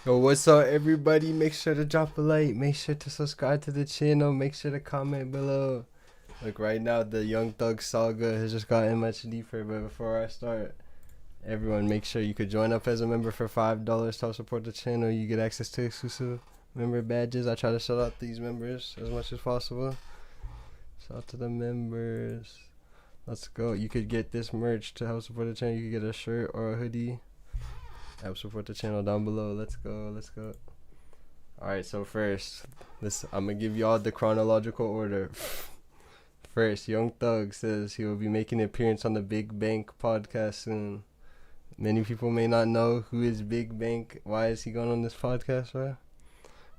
Yo, what's up, everybody? Make sure to drop a like. Make sure to subscribe to the channel. Make sure to comment below. Look, right now, the Young Thug saga has just gotten much deeper. But before I start, everyone, make sure you could join up as a member for $5 to help support the channel. You get access to exclusive member badges. I try to shout out these members as much as possible. Shout out to the members. Let's go. You could get this merch to help support the channel. You could get a shirt or a hoodie. Help support the channel down below. Let's go. Let's go. Alright, so first, I'm going to give y'all the chronological order. First, Young Thug says he will be making an appearance on the Big Bank podcast soon. Many people may not know who is Big Bank. Why is he going on this podcast, bro?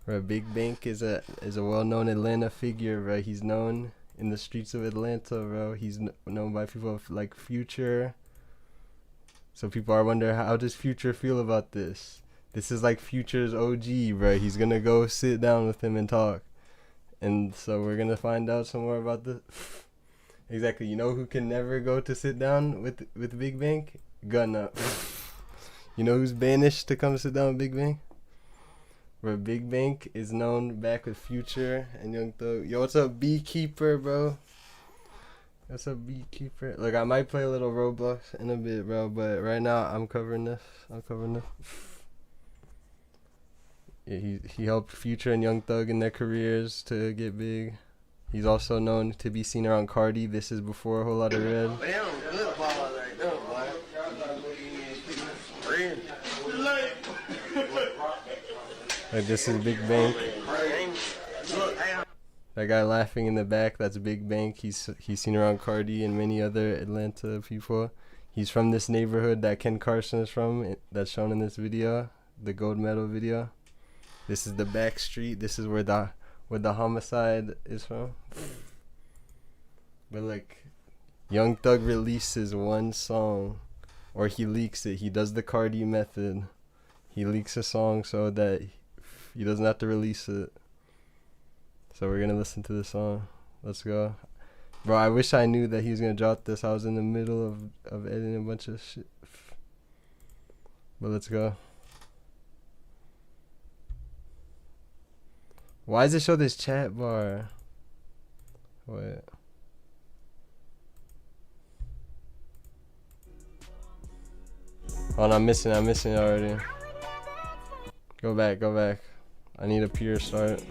Bro, Big Bank is a well-known Atlanta figure, bro. He's known in the streets of Atlanta, bro. He's known by people like Future. So people are wondering, how does Future feel about this? This is like Future's OG, bro. He's gonna go sit down with him and talk. And so we're gonna find out some more about this. Exactly. You know who can never go to sit down with Big Bank? Gunna. You know who's banished to come sit down with Big Bank? Bro, Big Bank is known back with Future and Young Thug. Yo, what's up, Beekeeper, bro? What's up, Beekeeper? Look, I might play a little Roblox in a bit, bro, but right now I'm covering this. Yeah, he helped Future and Young Thug in their careers to get big. He's also known to be seen around Cardi. This is before a whole lot of red. Like, this is Big Bank. That guy laughing in the back, that's Big Bank. He's seen around Cardi and many other Atlanta people. He's from this neighborhood that Ken Carson is from, that's shown in this video, the gold medal video. This is the back street. This is where the homicide is from. But like, Young Thug releases one song, or he leaks it. He does the Cardi method. He leaks a song so that he doesn't have to release it. So we're gonna listen to the song. Let's go. Bro, I wish I knew that he was gonna drop this. I was in the middle of editing a bunch of shit. But let's go. Why does it show this chat bar? Wait. Oh, no, I'm missing it already. Go back. I need a pure start.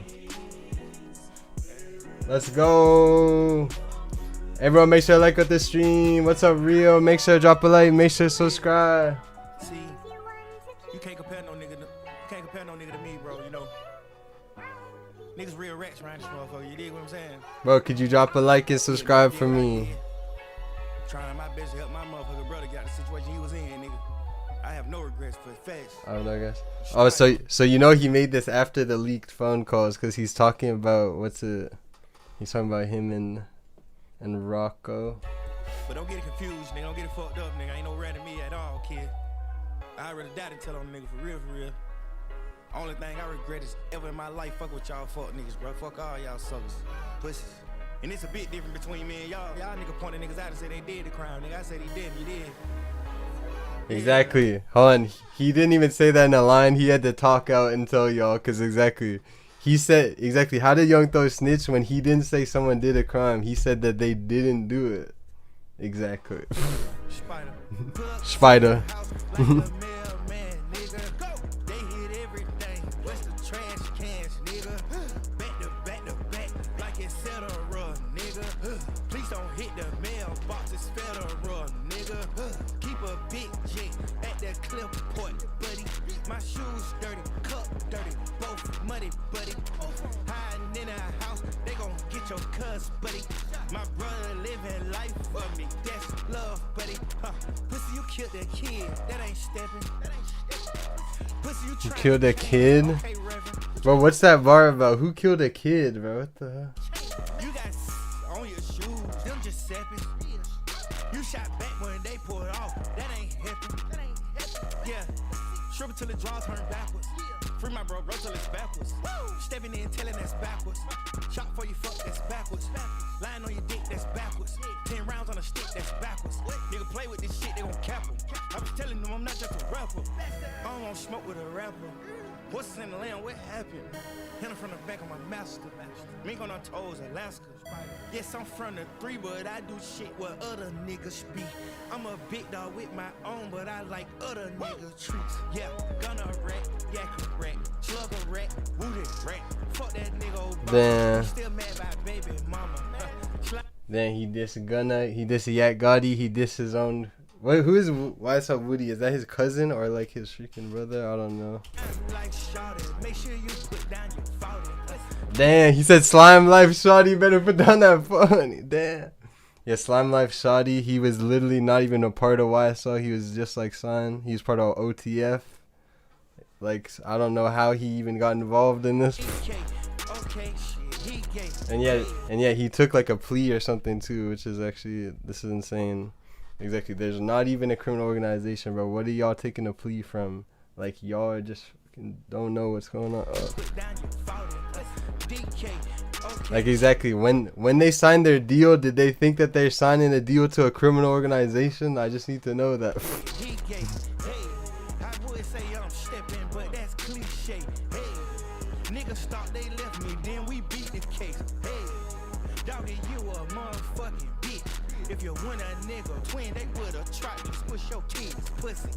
Let's go. Everyone, make sure to like the stream. What's up, Rio? Make sure to drop a like. Make sure to subscribe. See, you can't compare no nigga to me, bro. You know, niggas real rats around this motherfucker. You dig what I'm saying? Bro, could you drop a like and subscribe for me? Trying my best to help my motherfucker brother get out of the situation he was in, nigga. I have no regrets for facts. I don't know, guys. Oh, so you know he made this after the leaked phone calls, because he's talking about he's talking about him and Rocco. But don't get it confused, nigga. Don't get it fucked up, nigga. Ain't no rat in me at all, kid. I'd rather die than tell on a nigga for real. Only thing I regret is ever in my life fuck with y'all fuck niggas, bro. Fuck all y'all suckers, pussies. And it's a bit different between me and y'all. Y'all nigga pointing niggas out and say they did the crime, nigga. I said he did, you did. Exactly. Hold on. He didn't even say that in a line. He had to talk out and tell y'all, because exactly. He said, exactly, how did Young Thug snitch when he didn't say someone did a crime? He said that they didn't do it. Exactly. Spyda. Please don't hit the mailbox, it's federal, nigga. Keep a big J at the clip port, buddy. My shoes dirty, cup dirty, both muddy, buddy. Hiding in a house, they gon' get your cuz, buddy. My brother living life for me, that's love, buddy. Pussy, you killed that kid, that ain't stepping. Pussy, you killed a kid? Bro, what's that bar about? Who killed a kid, bro? What the hell? You got on your shoes, them just sepping. You shot back when they pulled off, that ain't happen. Yeah, strip it till the draws turn backwards. Free my bro till it's backwards. Stepping in, telling that's backwards. Shot for you, fuck, that's backwards. Lying on your dick, that's backwards. 10 rounds on a stick, that's backwards. Nigga play with this shit, they gon' cap him. I was telling them I'm not just a rapper. I don't want smoke with a rapper. What's in the land? What happened? Hit from the back of my master. Mink on her toes, Alaska. Yes, I'm from the 3, but I do shit where other niggas be. I'm a big dog with my own, but I like other niggas treats. Yeah, gonna rat, yeah, correct. Slug a rat, wounded rat. Fuck that nigga old Damn. still mad by baby mama. Then he diss Gunna, he diss Yak Gotti, he diss his own. Wait, who is YSL Woody? Is that his cousin or like his freaking brother? I don't know. Damn, he said Slime Life Shawty, better put down that phone. Damn. Yeah, Slime Life Shawty, he was literally not even a part of YSL. He was just like signed. He was part of OTF. Like, I don't know how he even got involved in this. And yeah, he took like a plea or something too, which is actually, this is insane. Exactly, there's not even a criminal organization, bro. What are y'all taking a plea from? Like, y'all just don't know what's going on. Like, exactly, when they signed their deal, did they think that they're signing a deal to a criminal organization? I just need to know that. Niggas thought they left me, then we beat the case. Hey, doggy, you a motherfucking bitch. If you want a nigga twin, they would've tried to squish your kids. Pussy,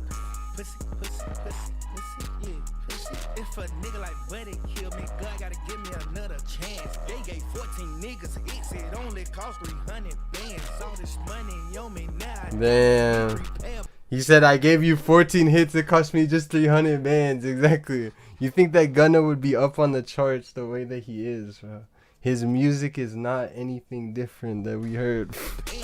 pussy, pussy, pussy, pussy, yeah, pussy. If a nigga like Buddy kill me, God gotta give me another chance. They gave 14 niggas hits, it only cost 300 bands. All this money on me now. Damn. He said, I gave you 14 hits, it cost me just 300 bands. Exactly. You think that Gunna would be up on the charts the way that he is, bro? His music is not anything different that we heard. I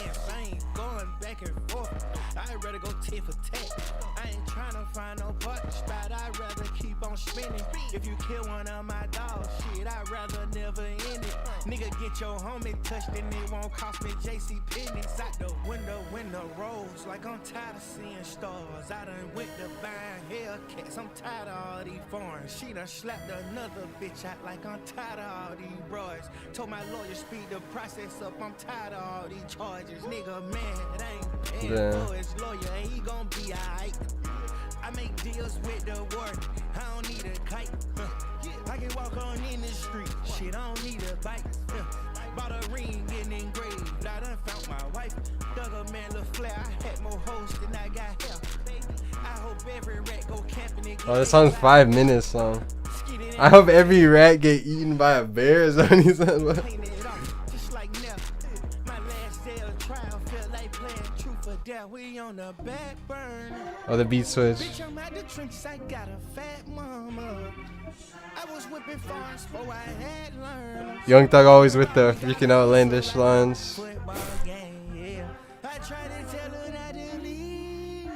ain't going back and forth. I'd rather go tit for tat. I ain't trying to find no parking spot. I'd rather keep on spinning. If you kill one of my dogs, shit, I'd rather never end it. Nigga, get your homie touched and it won't cost me JC Penney's. Out the window rolls like I'm tired of seeing stars. I done went to buying Hellcats. I'm tired of all these foreigns. She done slapped another bitch out like I'm tired of all these broads. Told my lawyer speed the process up. I'm tired of all these charges. Nigga, man, it ain't paying for his lawyer. He gon' be alright. I make deals with the work. I don't need a kite. I can walk on in the street. Shit, I don't need a bike. Bought a ring getting engraved. I done found my wife. Dug a man little flare. I had more hoes than I got hair. I hope every rat go camping again. Oh, this song's 5 minutes long. I hope every rat get eaten by a bear. Is that what he said? Oh, the beat switch. Young Thug always with the freaking outlandish lines. I tried to tell her not to leave,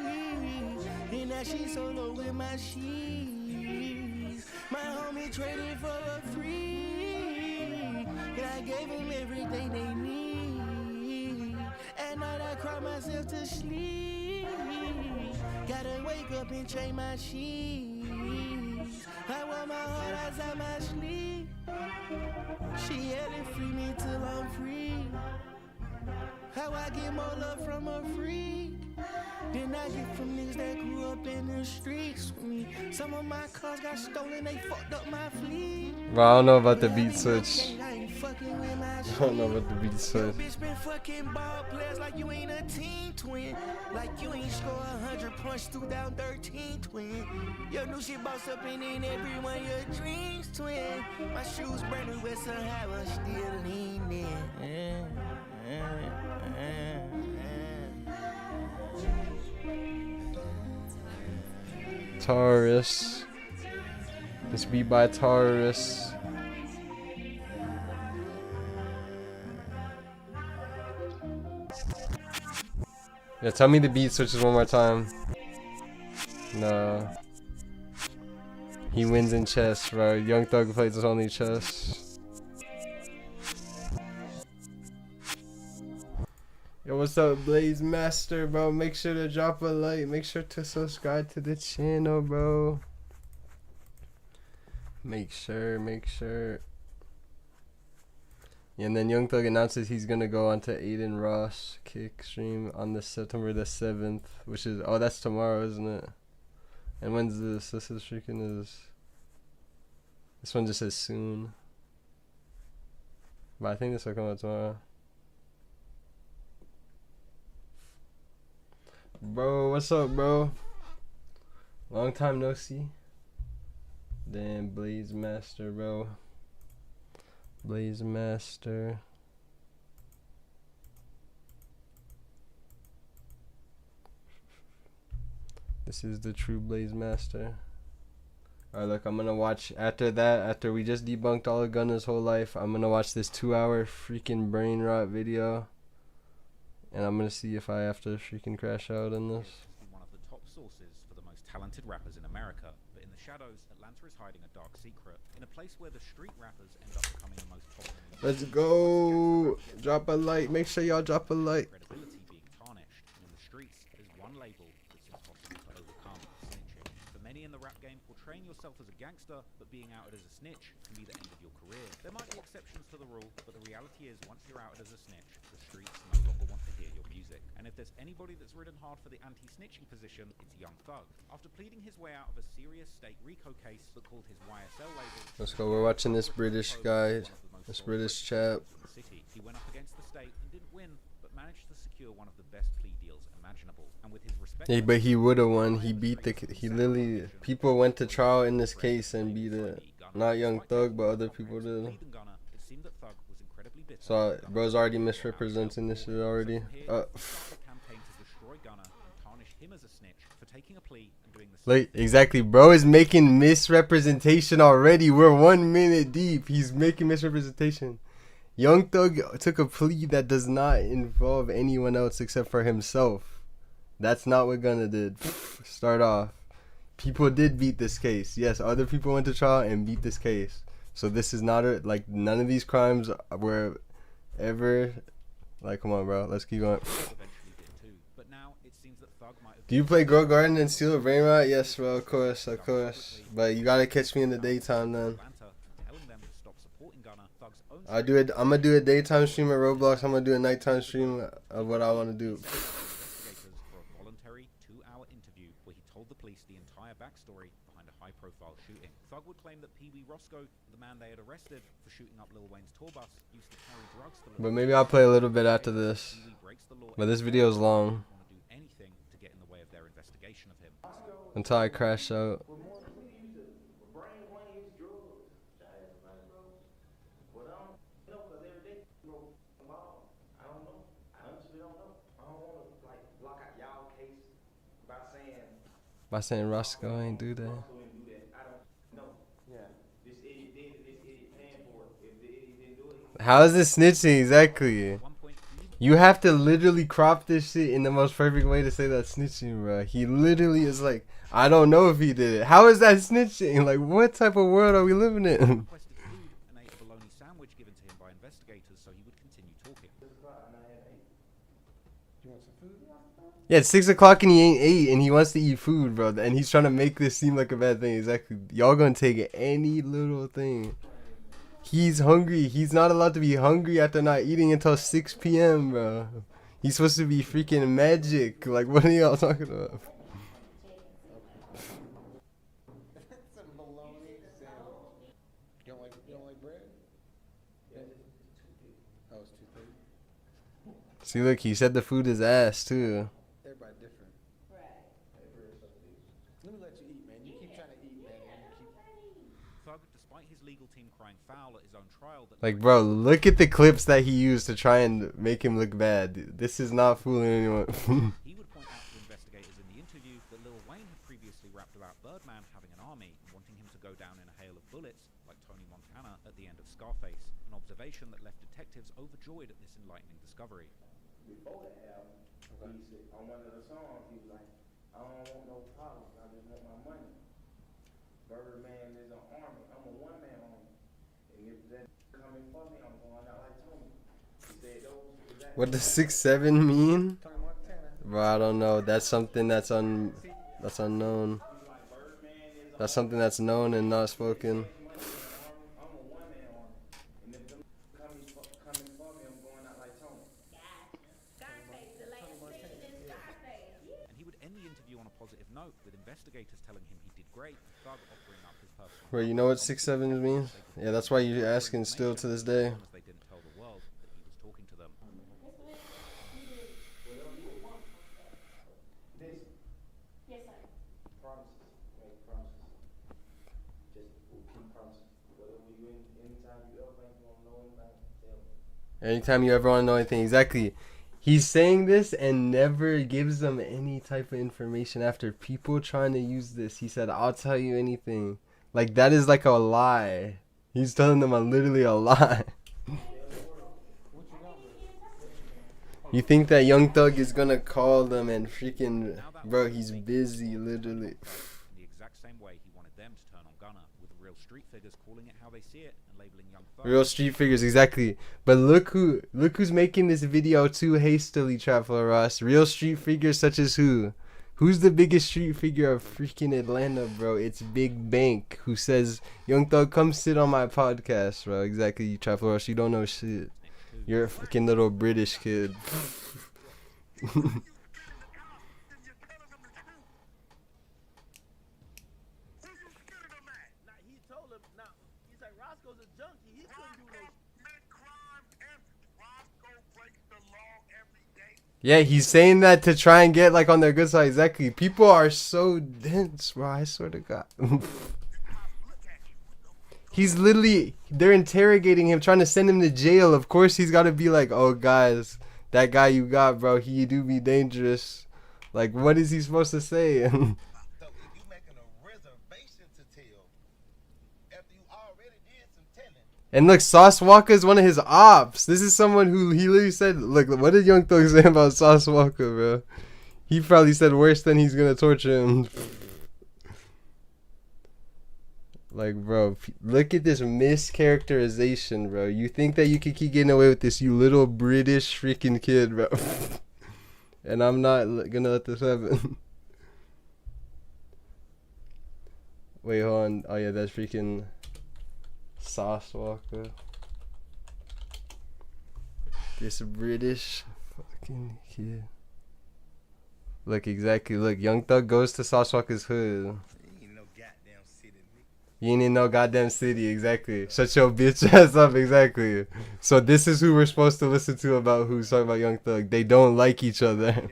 and now she's solo with my sheets. My homie traded for a free, and I gave him everything they need. At night I cry myself to sleep. Gotta wake up and change my sheets. I want my heart outside my sleep. She had to free me till I'm free. How I get more love from a freak than I get from niggas that grew up in the streets with me. Some of my cars got stolen, they fucked up my fleet. Bro, I don't know about the beat switch. I don't know about the beat switch. Bitch been fucking ball players like you ain't a team twin. Like you ain't score 100 points 2013 twin. Your new shit boss up and in everyone your dreams twin. My shoes brand new but somehow I still leaning. Taurus. This beat by Taurus. Yeah, tell me the beat switches one more time. No. He wins in chess, bro. Young Thug plays his only chess. Yo, what's up, Blaze Master, bro? Make sure to drop a like. Make sure to subscribe to the channel, bro. Make sure. And then Young Thug announces he's gonna go on to Aiden Ross kick stream on the September the 7th, which is that's tomorrow, isn't it? And when's this? This is freaking this one just says soon. But I think this will come out tomorrow. Bro, what's up, bro? Long time no see. Damn, Blaze Master, bro. Blaze Master. This is the true Blaze Master. Alright, look, I'm gonna watch after that, after we just debunked all of Gunna's whole life, I'm gonna watch this 2-hour freaking brain rot video. And I'm gonna see if I have to freaking crash out in this. One of the top sources for the most talented rappers in America, but in the shadows, Atlanta is hiding a dark secret. In a place where the street rappers end up becoming the most popular. Let's go! Drop a like, make sure y'all drop a like. Credibility being tarnished, and in the streets, there's one label that's impossible to overcome: snitching. For many in the rap game, portraying yourself as a gangster, but being outed as a snitch can be the end of your career. There might be exceptions to the rule, but the reality is, once you're outed as a snitch, the streets no longer want to hear your music. And if there's anybody that's ridden hard for the anti-snitching position, it's Young Thug. After pleading his way out of a serious state RICO case that called his YSL label, Let's go, we're watching this British guy, this British chap. he went up against the state and didn't win, but managed to secure one of the best plea deals imaginable. And with his respect, Yeah, but he would have won. He beat he literally, people went to trial in this case and beat it. Not Young Thug, but other people did. So, bro's already misrepresenting this shit already. Like, exactly, bro is making misrepresentation already. We're 1 minute deep. He's making misrepresentation. Young Thug took a plea that does not involve anyone else except for himself. That's not what Gunna did. Start off. People did beat this case. Yes, other people went to trial and beat this case. So this is not like none of these crimes were ever like, come on, bro. Let's keep going. Do you play Grow Garden and Steal a Brain Rot? Yes, bro, of course, of course. But you gotta catch me in the daytime then. I'm gonna do a daytime stream at Roblox. I'm gonna do a nighttime stream of what I want to do. Shooting. Thug would claim that Pee Wee Roscoe, the man they had arrested for shooting up Lil Wayne's tour bus, used to carry drugs to But maybe I'll play a little bit after this. But this video is long. Until I crash out. By saying Roscoe ain't do that. How is this snitching exactly? You have to literally crop this shit in the most perfect way to say that's snitching, bro. He literally is like, I don't know if he did it. How is that snitching? Like, what type of world are we living in? Yeah, it's 6 o'clock and he ain't ate and he wants to eat food, bro. And he's trying to make this seem like a bad thing. Exactly. Y'all gonna take any little thing. He's hungry. He's not allowed to be hungry after not eating until 6 p.m., bro. He's supposed to be freaking magic. Like, what are y'all talking about? You don't like bread? Oh, it's 2:30. See, look, he said the food is ass, too. Everybody different. Right. Let me let you eat, man. You keep trying to eat, man. Thug, despite his legal team crying foul at his own trial, Like, bro, look at the clips that he used to try and make him look bad. This is not fooling anyone. He would point out to investigators in the interview that Lil Wayne had previously rapped about Birdman having an army and wanting him to go down in a hail of bullets, like Tony Montana at the end of Scarface, an observation that left detectives overjoyed at this enlightening discovery. Before the album, he said, on one of the songs, he was like, I don't want no problems, I just want my money. Birdman is an army, I'm a one-man army. And if that coming for me, I'm going out like Tony. He said, What does 6'7" mean? Bro, I don't know. That's something that's unknown. That's something that's known and not spoken. positive note, with investigators telling him he did great, Thug offering up his personal. Bro, you know what 6'7" means? Yeah, that's why you're asking still to this day. As they didn't tell the world that he was talking to them. Yes, sir. Promises. Make promises. Just keep promises. Whatever you anytime you ever think you want to know anything, tell me. Anytime you ever want to know anything, exactly. He's saying this and never gives them any type of information after people trying to use this. He said, I'll tell you anything. Like, that is like a lie. He's telling them literally a lie. You think that Young Thug is gonna call them and freaking... Bro, he's busy, literally. The exact same way he wanted them to turn on Gunna, with real street figures calling it how they see it and labeling Young Thug. Real street figures, exactly. But look who's making this video too hastily, Traveler Ross. Real street figures such as who? Who's the biggest street figure of freaking Atlanta, bro? It's Big Bank, who says, Young Thug, come sit on my podcast, bro. Exactly, Traveler Ross. You don't know shit. You're a fucking little British kid. Yeah, he's saying that to try and get like on their good side. Exactly. People are so dense, bro. I swear to God. He's literally, they're interrogating him, trying to send him to jail. Of course, he's got to be like, oh, guys, that guy you got, bro, he do be dangerous. Like, what is he supposed to say? And look, Sauce Walker is one of his ops. This is someone who he literally said, look, what did Young Thug say about Sauce Walker, bro? He probably said worse than he's going to torture him. Like, bro, look at this mischaracterization, bro. You think that you could keep getting away with this, you little British freaking kid, bro. And I'm not going to let this happen. Wait, hold on. Oh, yeah, that's freaking... Sauce Walker. This British fucking kid. Look, exactly. Look, Young Thug goes to Sauce Walker's hood. You ain't in no goddamn city, exactly. Shut your bitch ass up, exactly. So this is who we're supposed to listen to about who's talking about Young Thug. They don't like each other.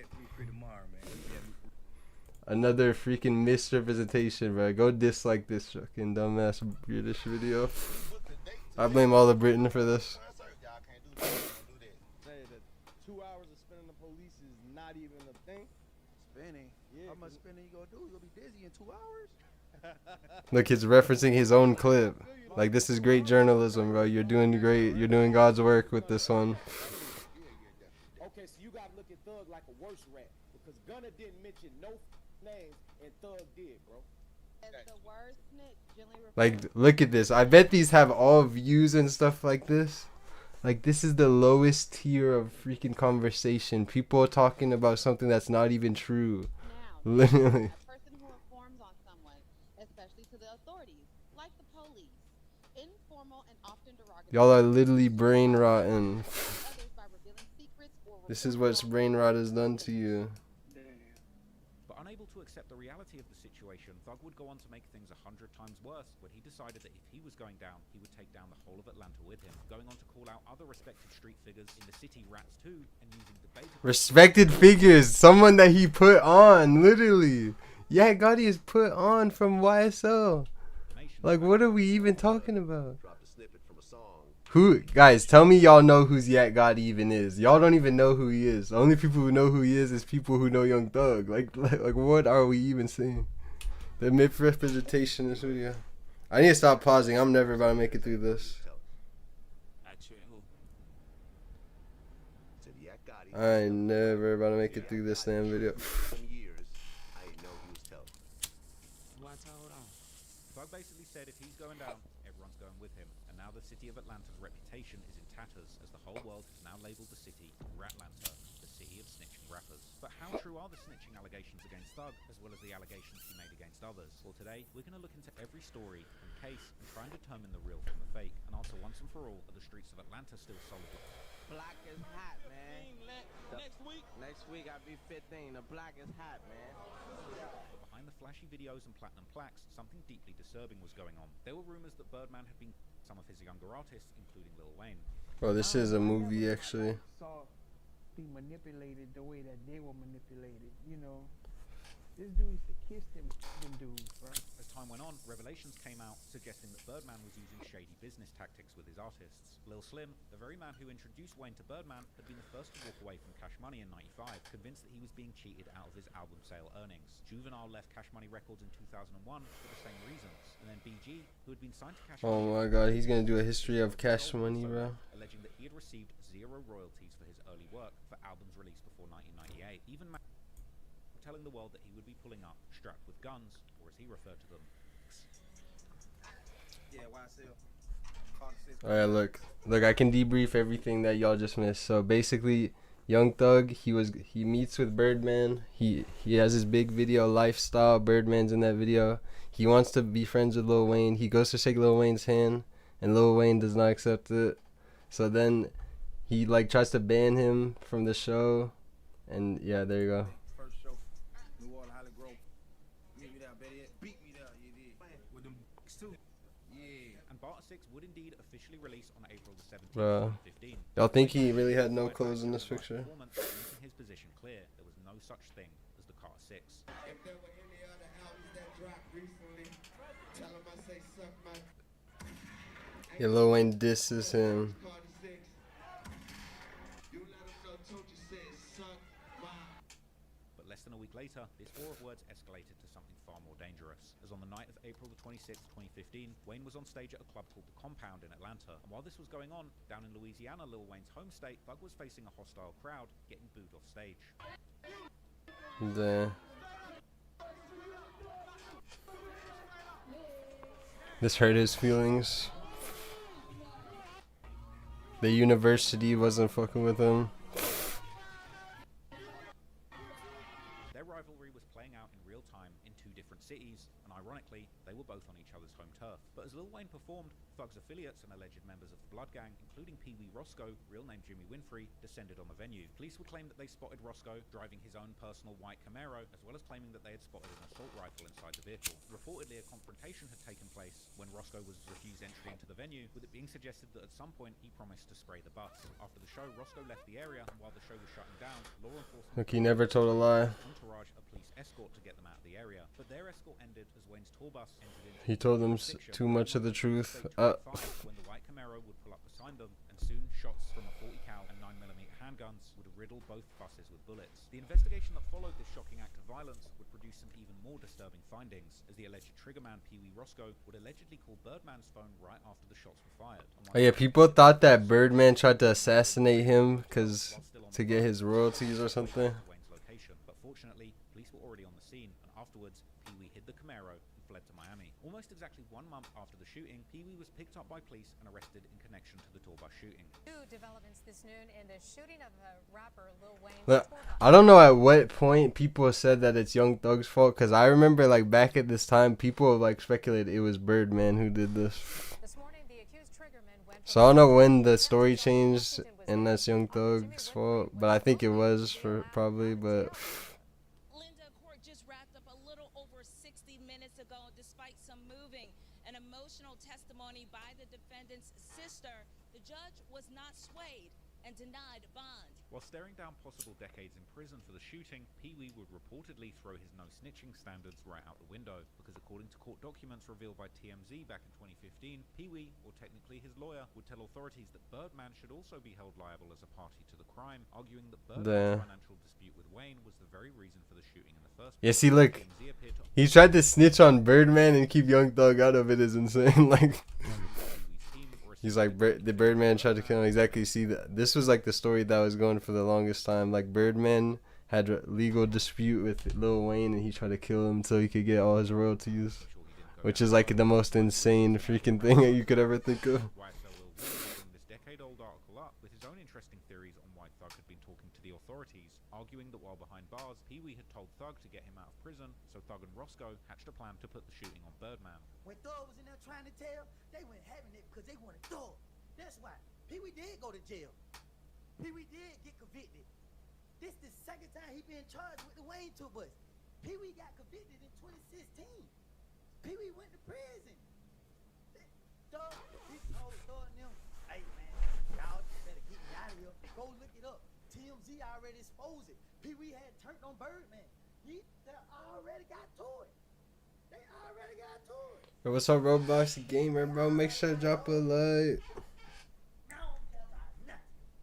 Another freaking misrepresentation, bro. Go dislike this fucking dumbass British video. I blame all of Britain for this. Say that 2 hours of spending the police is not even a thing. Spinning? Yeah. How much spinning you gonna do? You'll be dizzy in 2 hours? Look, he's referencing his own clip. Like, this is great journalism, bro. You're doing great. You're doing God's work with this one. Okay, so you gotta look at Thug like a worse rat. Because Gunna didn't mention no names and Thug did, bro. The word snitch generally Like, look at this. I bet these have all views and stuff like this. Like, this is the lowest tier of freaking conversation. People talking about something that's not even true. now, Literally. a person who informs on someone, especially to the authorities, like the police, informal and often derogatory. Y'all are literally brain rotten. Others by revealing secrets or This is what brain rot has done to you. But unable to accept the reality of the situation, Thug would go on to make things 100 times worse when he decided that if he was going down, he would take down the whole of Atlanta with him, going on to call out other respected street figures in the city rats too, and using debatable... Respected figures. Someone that he put on, literally. Yeah, Gotti is put on from YSL. Like, what are we even talking about? Who, guys, tell me y'all know who's Yak Gotti even is. Y'all don't even know who he is. The only people who know who he is people who know Young Thug. Like what are we even saying? The misrepresentation in this video. I need to stop pausing. I'm never about to make it through this. I ain't never about to make it through this damn video. Thug basically said if he's going down, everyone's going with him. And now the city of Atlanta's reputation is in tatters, as the whole world has now labeled the city, Ratlanta, the city of snitching rappers. But how true are the snitching allegations against Thug, as well as the allegations he made against others? Well, today, we're going to look into every story and case and try and determine the real from the fake, and answer once and for all, are the streets of Atlanta still solid? block is hot, man. Next week I'll be 15. The block is hot, man. But behind the flashy videos and platinum plaques, something deeply disturbing was going on. There were rumors that Birdman had been some of his younger artists, including Lil Wayne. Bro, this is a movie actually. Saw be manipulated the way that they were manipulated, you know. This dude used to kiss them dudes, bro. As time went on, revelations came out suggesting that Birdman was using shady business tactics with his artists. Lil Slim, the very man who introduced Wayne to Birdman, had been the first to walk away from Cash Money in '95, convinced that he was being cheated out of his album sale earnings. Juvenile left Cash Money Records in 2001 for the same reasons. And then BG, who had been signed to Cash Money... Oh my god, he's gonna do a history of Cash Money, bro. Alleging that he had received 0 royalties for his early work for albums released before 1998. Even telling the world that he would be pulling up strapped with guns, or as he referred to them. Yeah, YSL. Alright, look, I can debrief everything that y'all just missed. So basically, Young Thug, he meets with Birdman. He has his big video Lifestyle. Birdman's in that video. He wants to be friends with Lil Wayne. He goes to shake Lil Wayne's hand, and Lil Wayne does not accept it. So then he like tries to ban him from the show, and yeah, there you go. Barter 6 would indeed officially release on April the 17th, Bro, 2015. y'all think he really had no clothes in this picture? Making his position clear, there was no such thing as the Carter 6. If there were any other albums that dropped recently, tell him I say suck my... Yeah, Lil Wayne disses him. You let him know Tocha said suck my... But less than a week later, this war of words escalated to something far more dangerous. As on the night of April the 26th, 2015, Wayne was on stage at a club called The Compound in Atlanta. And while this was going on, down in Louisiana, Lil Wayne's home state, Thug was facing a hostile crowd, getting booed off stage. This hurt his feelings. The university wasn't fucking with him. Their rivalry was playing out in real time in 2 different cities, and ironically, they were both on each other's home turf. But as Lil Wayne performed, Thug's affiliates and alleged members of the Blood Gang, including Pee Wee Roscoe, real name Jimmy Winfrey, descended on the venue. Police would claim that they spotted Roscoe driving his own personal white Camaro, as well as claiming that they had spotted an assault rifle inside the vehicle. Reportedly, a confrontation had taken place when Roscoe was refused entry into the venue, with it being suggested that at some point he promised to spray the bus. After the show, Roscoe left the area, and while the show was shutting down, law enforcement... Look, he never told a lie. ...entourage a police escort to get them out of the area. But their escort ended as Wayne's tour bus entered into... He told them too much of the truth. When the white Camaro would pull up behind them, and soon shots from a 40 cal and 9mm handguns would riddle both buses with bullets. The investigation that followed this shocking act of violence would produce some even more disturbing findings, as the alleged triggerman Pee Wee Roscoe would allegedly call Birdman's phone right after the shots were fired. Oh yeah, people thought that Birdman tried to assassinate him to get his royalties or something. Wayne's location, but fortunately, police were already on the scene, and afterwards, Pee Wee hid the Camaro and fled to Miami. Almost exactly 1 month after the shooting, Pee Wee was picked up by police and arrested in connection to the tour bus shooting. New developments this noon in the shooting of rapper Lil Wayne. Look, I don't know at what point people said that it's Young Thug's fault, because I remember like back at this time, people like speculated it was Birdman who did this. This morning, the accused triggerman went So I don't know when the story changed and that's Young Thug's fault, but I think it was for probably, but... Court just wrapped up a little over 60 minutes ago. Despite some moving and emotional testimony by the defendant's sister, the judge was not swayed and denied bond. While staring down possible decades in prison for the shooting, Pee Wee would reportedly throw his no snitching standards right out the window, because according to court documents revealed by TMZ back in 2015, Pee Wee, or technically his lawyer, would tell authorities that Birdman should also be held liable as a party to the crime, arguing that Birdman's financial dispute with Wayne was the very reason for the shooting in the first place. Yeah, see, look, he tried to snitch on Birdman and keep Young Thug out of it is insane. Like, he's like, the Birdman tried to kill him. Exactly. See, this was like the story that was going for the longest time. Like, Birdman had a legal dispute with Lil Wayne, and he tried to kill him so he could get all his royalties, which is like the most insane freaking thing that you could ever think of. This decade-old article up with his own interesting theories on why Thug had been talking to the authorities, arguing that while behind bars, Pee Wee had told Thug to get him out of prison, so Thug and Roscoe hatched a plan to put the shooting on Birdman. When Thug was in there trying to tell, they weren't having it because they wanted Thug. That's why Pee Wee did go to jail. Pee Wee did get convicted. This the second time he been charged with the Wayne tour bus. Pee Wee got convicted in 2016. Pee Wee went to prison. Thug, he told Thug and them, hey man, y'all just better get me out of here. Go look it up. TMZ already exposed it. Pee Wee had turned on Birdman. They already got to it. They already got to it. Yo, what's up, Roblox Gamer, bro? Make sure to drop a like.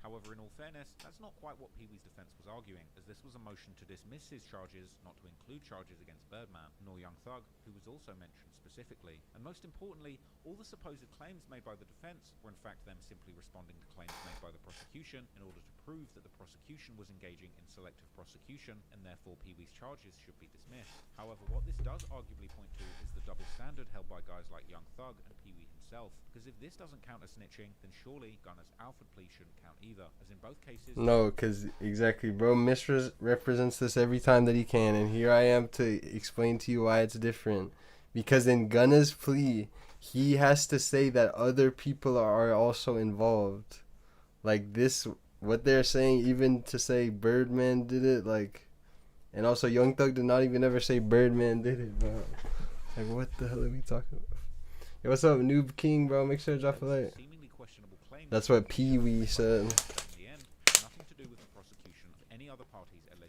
However, in all fairness, that's not quite what Pee Wee's defense was arguing, as this was a motion to dismiss his charges, not to include charges against Birdman, nor Young Thug, who was also mentioned specifically. And most importantly, all the supposed claims made by the defense were in fact them simply responding to claims made by the prosecution in order to prove that the prosecution was engaging in selective prosecution, and therefore Pee Wee's charges should be dismissed. However, what this does arguably point to is the double standard held by guys like Young Thug and Pee Wee himself, because if this doesn't count as snitching, then surely Gunna's Alfred plea shouldn't count either, as in both cases... No, because exactly, bro misrepresents this every time that he can, and here I am to explain to you why it's different. Because in Gunna's plea, he has to say that other people are also involved. Like this, what they're saying, even to say Birdman did it, like... And also, Young Thug did not even ever say Birdman did it, bro. Like, what the hell are we talking about? Yo, what's up, Noob King, bro? Make sure to drop a like. That's what Pee Wee said.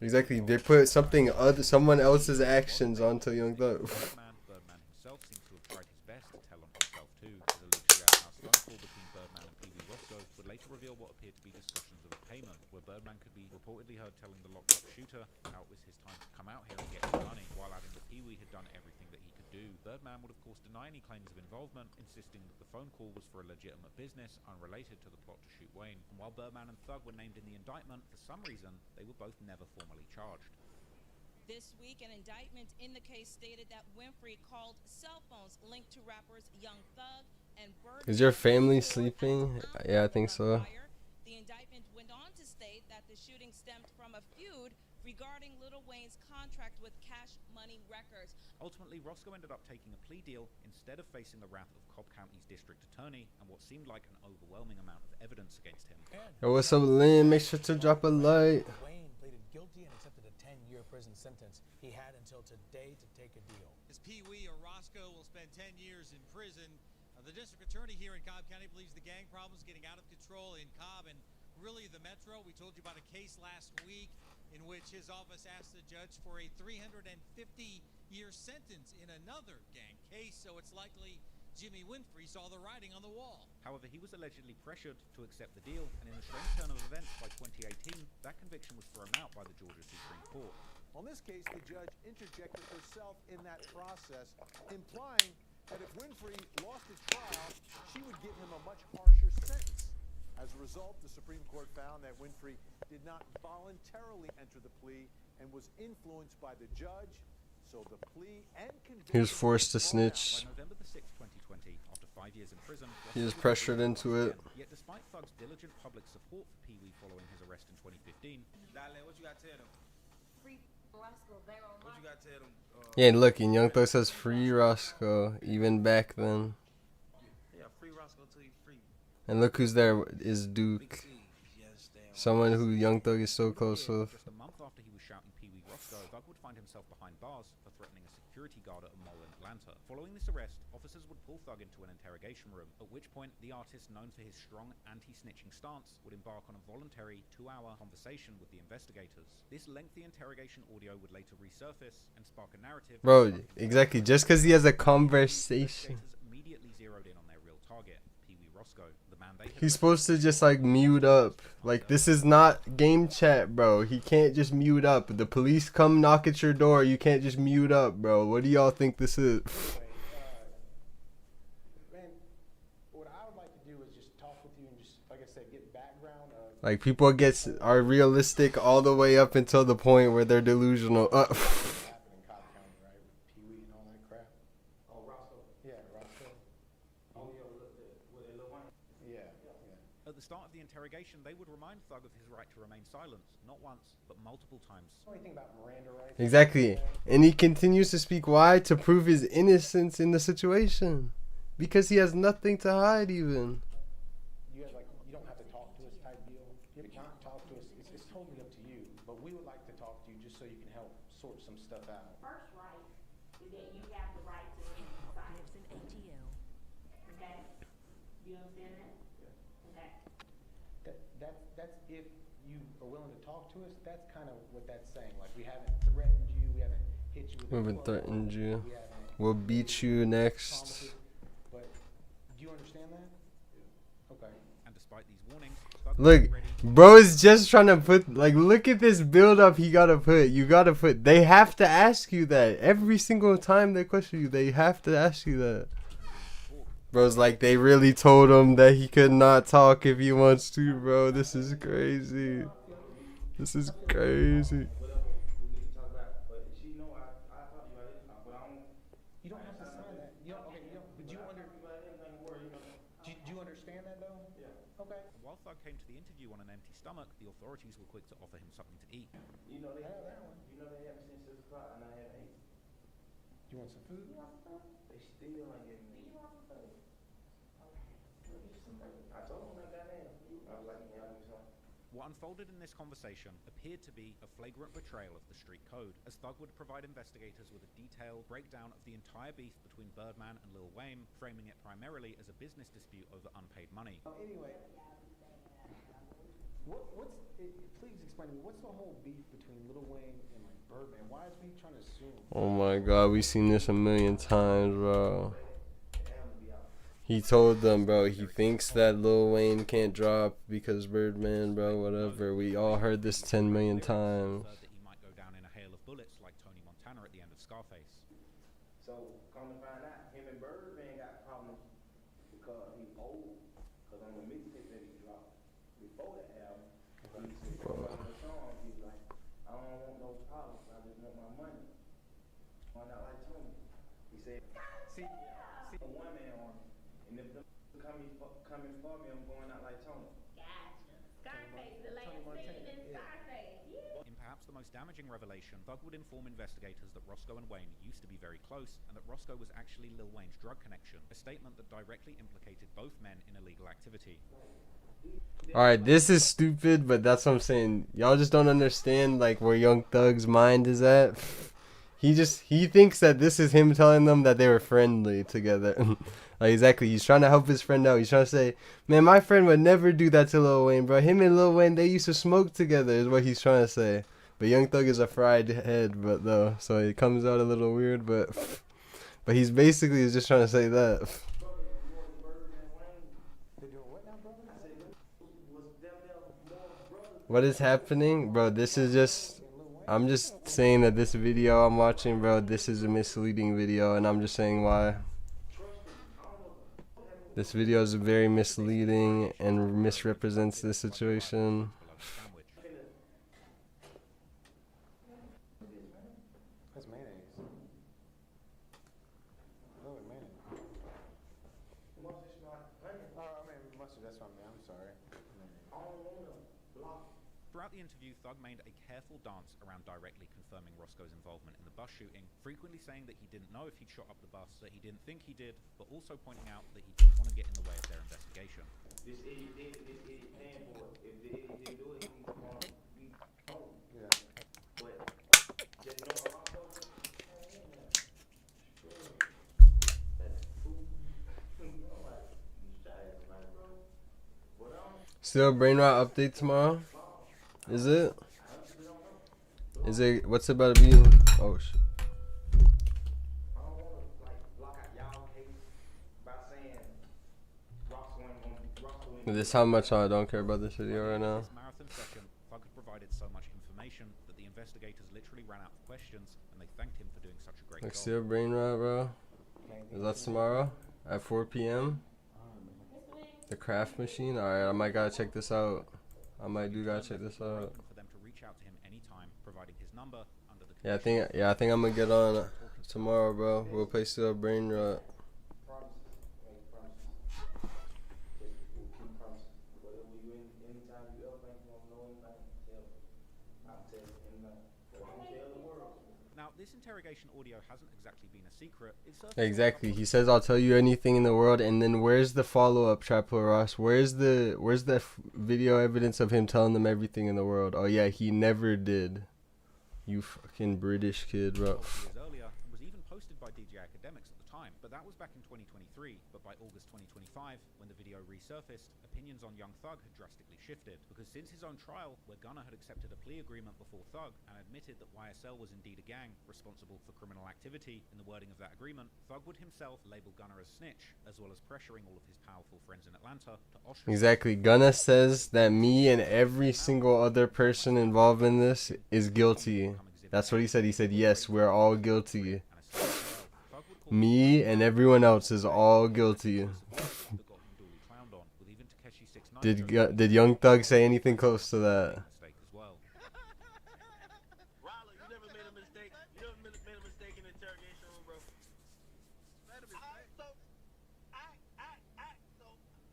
Exactly, they put someone else's actions onto Young Thug. Birdman himself seems to have tried his best to tell on himself too, as a lucrative outhouse phone call between Birdman and Pee Wee Roscoe would later reveal what appeared to be discussions of a payment, where Birdman could be reportedly heard telling the locked-up shooter how it was his time to come out here and get his money, while adding that Pee Wee had done everything that he could do. Birdman would of course deny any claims of involvement, insisting that the phone call was for a legitimate business unrelated to the plot to shoot Wayne. And while Birdman and Thug were named in the indictment, for some reason they were both never formally charged. This week, an indictment in the case stated that Winfrey called cell phones linked to rappers Young Thug and Birdman. Is your family sleeping? Yeah, I think so. The indictment went on to state that the shooting stemmed from a feud regarding Lil Wayne's contract with Cash Money Records. Ultimately, Roscoe ended up taking a plea deal instead of facing the wrath of Cobb County's district attorney and what seemed like an overwhelming amount of evidence against him. Yo, what's up, Lynn? Make sure to drop a like. Wayne pleaded guilty and accepted a 10-year prison sentence. He had until today to take a deal. As Pee Wee or Roscoe will spend 10 years in prison. The district attorney here in Cobb County believes the gang problem is getting out of control in Cobb and really the metro. We told you about a case last week in which his office asked the judge for a 350-year sentence in another gang case, so it's likely Jimmy Winfrey saw the writing on the wall. However, he was allegedly pressured to accept the deal, and in a strange turn of events by 2018, that conviction was thrown out by the Georgia Supreme Court. On this case, the judge interjected herself in that process, implying that if Winfrey lost his trial, she would give him a much harsher sentence. As a result, the Supreme Court found that Winfrey did not voluntarily enter the plea and was influenced by the judge, so the plea and conviction... He was forced to snitch. By November the 6th, 2020, after 5 years in prison... He was pressured into it. Yet despite Thug's diligent public support for Pee Wee following his arrest in 2015... Darling, what you got to tell them? Free Roscoe, they on What you got to tell them? Yeah, look, and Young Thug says free Roscoe, even back then. Yeah, free Roscoe till you free. And look who's there, is Duke. Someone who Young Thug is so close with. Just a month after he was shouting Pee Wee Roscoe, Thug would find himself behind bars for threatening a security guard at a mall in Atlanta. Following this arrest, officers would pull Thug into an interrogation room, at which point the artist, known for his strong anti-snitching stance, would embark on a voluntary 2-hour conversation with the investigators. This lengthy interrogation audio would later resurface and spark a narrative. Bro, exactly, just because he has a conversation. Immediately zeroed in on their real target, Pee Wee Roscoe, the man they had... He's supposed to just like mute up. Like, this is not game chat, bro. He can't just mute up. The police come knock at your door, you can't just mute up, bro. What do y'all think this is? Man, what I would like to do is just talk with you and just, like I said, get background. Like, people are realistic all the way up until the point where they're delusional. Happened in Cobb County, right? With Pee Wee and all that crap. Oh, Roscoe. Yeah, Roscoe. Oh, yeah, with Lil Wayne. Yeah. At the start of the interrogation, they would remind Thug of his right to remain silent, not once, but multiple times. Anything about Miranda rights? Exactly. And he continues to speak. Why? To prove his innocence in the situation. Because he has nothing to hide even. You have, like, you don't have to talk to us type deal. You have time? You understand that? Okay. That's if you are willing to talk to us. That's kind of what that's saying. Like, we haven't threatened you, we haven't hit you with We a haven't club, threatened you. we haven't We'll beat you next. promises. But do you understand that? Okay. And despite these warnings, Look, bro is just trying to put, like, look at this build up he gotta put. You gotta put, they have to ask you that. Every single time they question you, they have to ask you that. Bro's like, they really told him that he could not talk if he wants to, bro. This is crazy. This is crazy. You don't have to sign that. You don't, okay, you don't, but do you understand that though? Yeah. Okay. While Thug came to the interview on an empty stomach, the authorities were quick to offer him something to eat. You know they haven't since 6 o'clock and I haven't ate. You want some food? They still ain't giving me. Do you want some food? I told them I got in. I was like, yeah, me some. What unfolded in this conversation appeared to be a flagrant betrayal of the street code, as Thug would provide investigators with a detailed breakdown of the entire beef between Birdman and Lil Wayne, framing it primarily as a business dispute over unpaid money. Anyway, please explain to me, what's the whole beef between Lil Wayne and like Birdman? Why is he trying to sue him? Oh my god, we've seen this a million times, bro. He told them, bro, he thinks that Lil Wayne can't drop because Birdman, bro, whatever. We all heard this 10 million times. That he might go down in a hail of bullets like Tony Montana at the end of Scarface. So, come to find out, him and Birdman got problems because he old. Because on the mixtape that he dropped before that album, he said, on the song, he was like, I don't want no problems, I just want my money. Why not like Tony? He said, see, one man on it. And if them coming for me, I'm going out like Tony. Gotcha. Scarface, the last scene in Scarface. Yeah. In perhaps the most damaging revelation, Thug would inform investigators that Roscoe and Wayne used to be very close, and that Roscoe was actually Lil Wayne's drug connection, a statement that directly implicated both men in illegal activity. Alright, this is stupid, but that's what I'm saying. Y'all just don't understand, like, where Young Thug's mind is at. He thinks that this is him telling them that they were friendly together. Like, exactly, he's trying to help his friend out. He's trying to say, man, my friend would never do that to Lil Wayne, bro. Him and Lil Wayne, they used to smoke together, is what he's trying to say. But Young Thug is a fried head, but though, so it comes out a little weird, but he's basically just trying to say that. What is happening, bro? This is just, I'm just saying that this video I'm watching, bro, this is a misleading video, and I'm just saying why. This video is very misleading and misrepresents the situation. That's mayonnaise. Oh, mayonnaise. I mean, mustard, that's what I mean. I'm sorry. Throughout the interview, Thug made a careful dance around directly confirming Roscoe's involvement in the bus shooting, frequently saying that he didn't know if he'd shot up the bus, that he didn't think he did, but also pointing out that he didn't want to get in the way of their investigation. This idiot did it, this idiot paying for it. If the idiot didn't do it, he's going to be told. Yeah. But just know about Roscoe. Still brain rot update tomorrow? Is it? Is it? What's it about to be? Oh shit. This is how much I don't care about this video right now. This marathon session, Thug had provided so much information that the investigators literally ran out of questions, and they thanked him for doing such a great Like, job. still brain rot, bro. Is that tomorrow at 4 p.m.? The craft machine. All right, I might gotta check this out. I might do gotta check this out. For them to reach out to him anytime, providing his number under the Yeah, I think I'm gonna get on tomorrow, bro. We'll play still brain rot. Now, this interrogation audio hasn't exactly been a secret. Exactly. He says, "I'll tell you anything in the world," and then where's the follow-up, Trapper Ross? Where's the video evidence of him telling them everything in the world? Oh yeah, he never did. You fucking British kid, bro. Years earlier, was even posted by DJ Academics at the time, but that was back in 2023. But by August 2025, when the video resurfaced, opinions on Young Thug had drastically shifted, because since his own trial, where Gunna had accepted a plea agreement before Thug and admitted that YSL was indeed a gang responsible for criminal activity in the wording of that agreement, Thug would himself label Gunna as snitch, as well as pressuring all of his powerful friends in Atlanta to ostracize. Exactly. Gunna says that me and every single other person involved in this is guilty. That's what he said. He said, yes, we're all guilty. Me and everyone else is all guilty. Did Young Thug say anything close to that?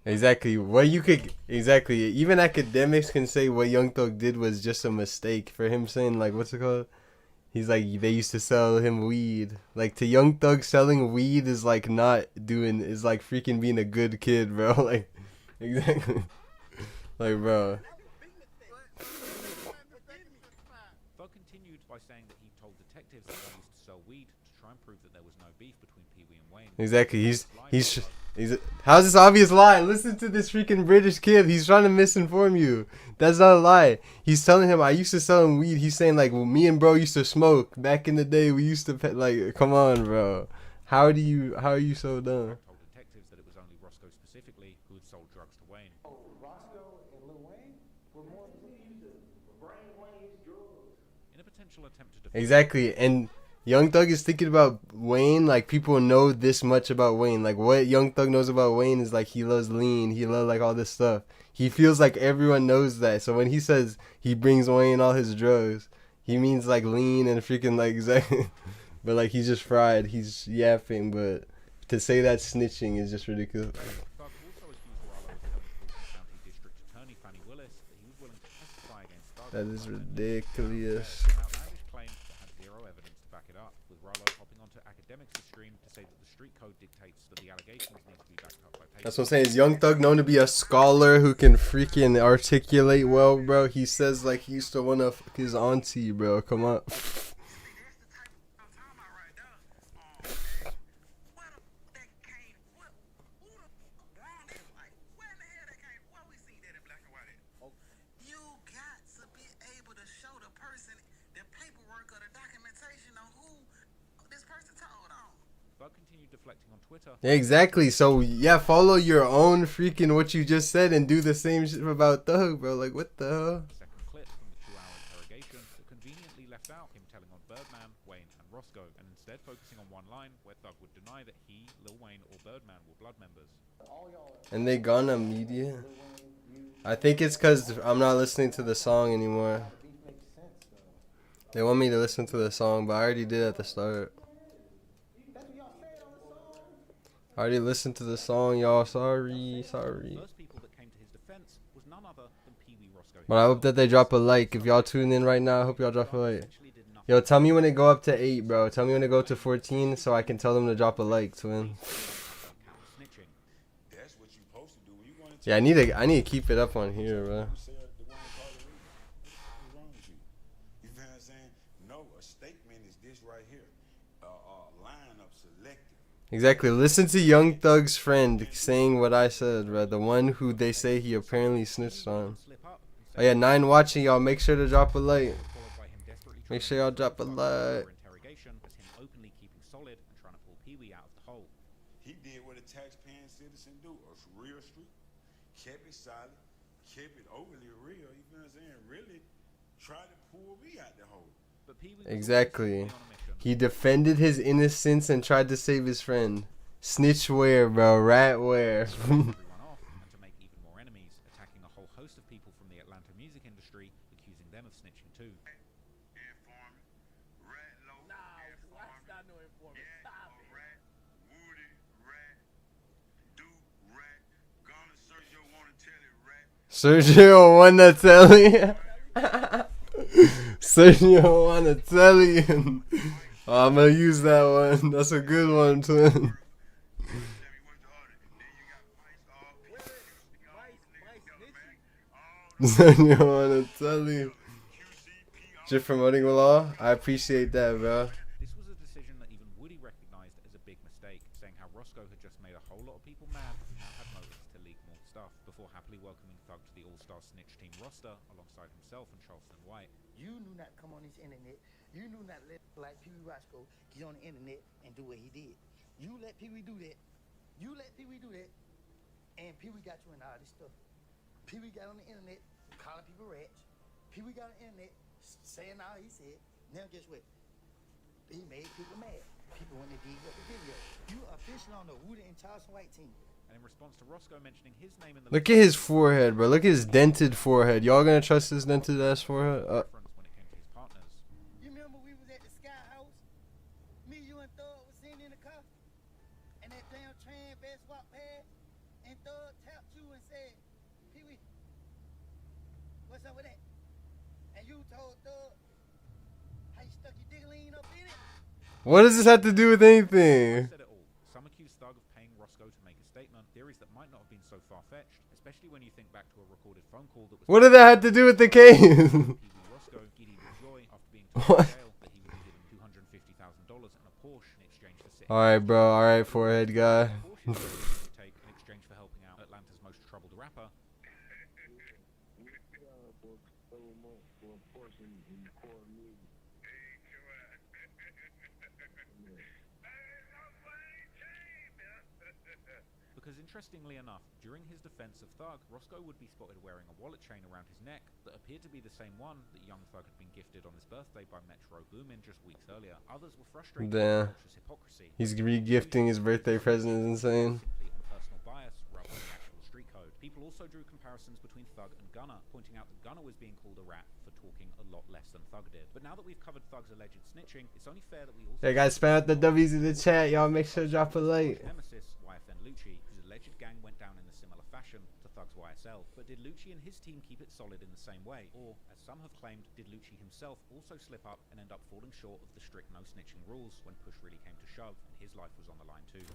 Exactly. What you could exactly. Even academics can say what Young Thug did was just a mistake. For him saying like, what's it called? He's like, they used to sell him weed. Like, to Young Thug, selling weed is like not doing, is like freaking being a good kid, bro. Like, exactly. Like, bro. Thug continued by saying that he told detectives that he used to sell weed to try and prove that there was no beef between Pee Wee and Wayne. Exactly. He's how's this obvious lie? Listen to this freaking British kid. He's trying to misinform you. That's not a lie. He's telling him I used to sell him weed. He's saying like, well, me and bro used to smoke back in the day. We used to like, come on, bro. How are you so dumb? Told detectives that it was only Roscoe specifically who had sold drugs to Wayne. Oh, Roscoe and Lil Wayne were more In a potential attempt to defend Exactly. And Young Thug is thinking about Wayne like people know this much about Wayne. Like what Young Thug knows about Wayne is like he loves lean, he loves like all this stuff. He feels like everyone knows that. So when he says he brings Wayne all his drugs, he means like lean and freaking like exactly. But like he's just fried, he's yapping. But to say that snitching is just ridiculous. Thug also accused Rollo of telling Fulton County District Attorney Fannie Willis that he was willing to testify against Thug. That is ridiculous. An outlandish claim that had zero evidence to back it up, with Rollo hopping onto Academics' stream to say that the street code dictates that the allegations need to be backed up by papers. That's what I'm saying. Is Young Thug known to be a scholar who can freaking articulate well, bro? He says like he used to wanna fuck his auntie, bro. Come on. Deflecting on Twitter. Yeah, exactly. So yeah, follow your own freaking what you just said and do the same shit about Thug, bro. Like what the hell? Second clip from the 2-hour interrogation that conveniently left out him telling on Birdman, Wayne, and Roscoe, and instead focusing on one line where Thug would deny that he, Lil Wayne, or Birdman were blood members. And they gone on media. I think it's because I'm not listening to the song anymore. They want me to listen to the song, but I already did at the start. I already listened to the song, y'all. Sorry. But I hope that they drop a like. If y'all tune in right now, I hope y'all drop a like. Yo, tell me when it go up to 8, bro. Tell me when it go to 14 so I can tell them to drop a like, twin. Yeah, I need to keep it up on here, bro. Exactly. Listen to Young Thug's friend saying what I said, bro. The one who they say he apparently snitched on. Oh yeah, 9 watching, y'all. Make sure to drop a like. Make sure y'all drop a like. He did what a taxpaying citizen do. A real street. Kept it solid. Kept it overly real. You know what I'm saying? Really tried to pull me out the hole. Exactly. He defended his innocence and tried to save his friend. Snitch where, bro? Rat where? And to make even more enemies, attacking a whole host of people from the Atlanta music industry, accusing them of snitching too. Sergio wanna tell you. Sergio wanna tell you. Oh, I'm gonna use that one. That's a good one, twin. Sergio wanna tell you. Just promoting the law. I appreciate that, bro. This was a decision that even Woody recognized as a big mistake, saying how Roscoe had just made a whole lot of people mad who now had motives to leak more stuff, before happily welcoming Thug to the all-star snitch team roster alongside himself and Charleston White. You knew not to come on this internet. You knew not to let like Pee Wee Roscoe get on the internet and do what he did. You let Pee Wee do that. You let Pee Wee do that. And Pee Wee got you in all this stuff. Pee Wee got on the internet calling people rats. Pee Wee got on the internet saying all he said. Now guess what? He made people mad. People when they dig up the video. You official on the Woody and Charleston White team. And in response to Roscoe mentioning his name in the Look at his forehead, bro. Look at his dented forehead. Y'all gonna trust his dented ass forehead? when it came to his partners. You remember we was at the Sky House? Me, you, and Thug was sitting in the car, and that damn train vest walked past, and Thug tapped you and said, Pee Wee, what's up with that? And you told Thug how you stuck your dick lean up in it. What does this have to do with anything? Said it all. Some accused Thug of paying Roscoe to make a statement, theories that might not have been so far-fetched, especially when you think back to a recorded phone call that was... What did that have to do with the case? Roscoe, giddy with joy, after being told in jail that he would be given $250,000 and a Porsche in exchange for sitting... Alright, bro. Alright, forehead guy. take in exchange for helping out Atlanta's most troubled rapper. Because interestingly enough, during his defense of Thug, Roscoe would be spotted wearing a wallet chain around his neck that appeared to be the same one that young Thug had been gifted on his birthday by Metro Boomin just weeks earlier. Others were frustrated Damn. by the hypocrisy. He's re-gifting his birthday present is insane. Simply on personal bias rather than the actual street code. People also drew comparisons between Thug and Gunna, pointing out that Gunna was being called a rat for talking a lot less than Thug did. But now that we've covered Thug's alleged snitching, it's only fair that we also... Hey guys, spam out the W's in the chat. Y'all make sure to drop a like. Nemesis, YFN Lucci, whose alleged gang went down in a similar fashion to Thug's YSL. But did Lucci and his team keep it solid in the same way? Or, as some have claimed, did Lucci himself also slip up and end up falling short of the strict no-snitching rules when push really came to shove and his life was on the line too?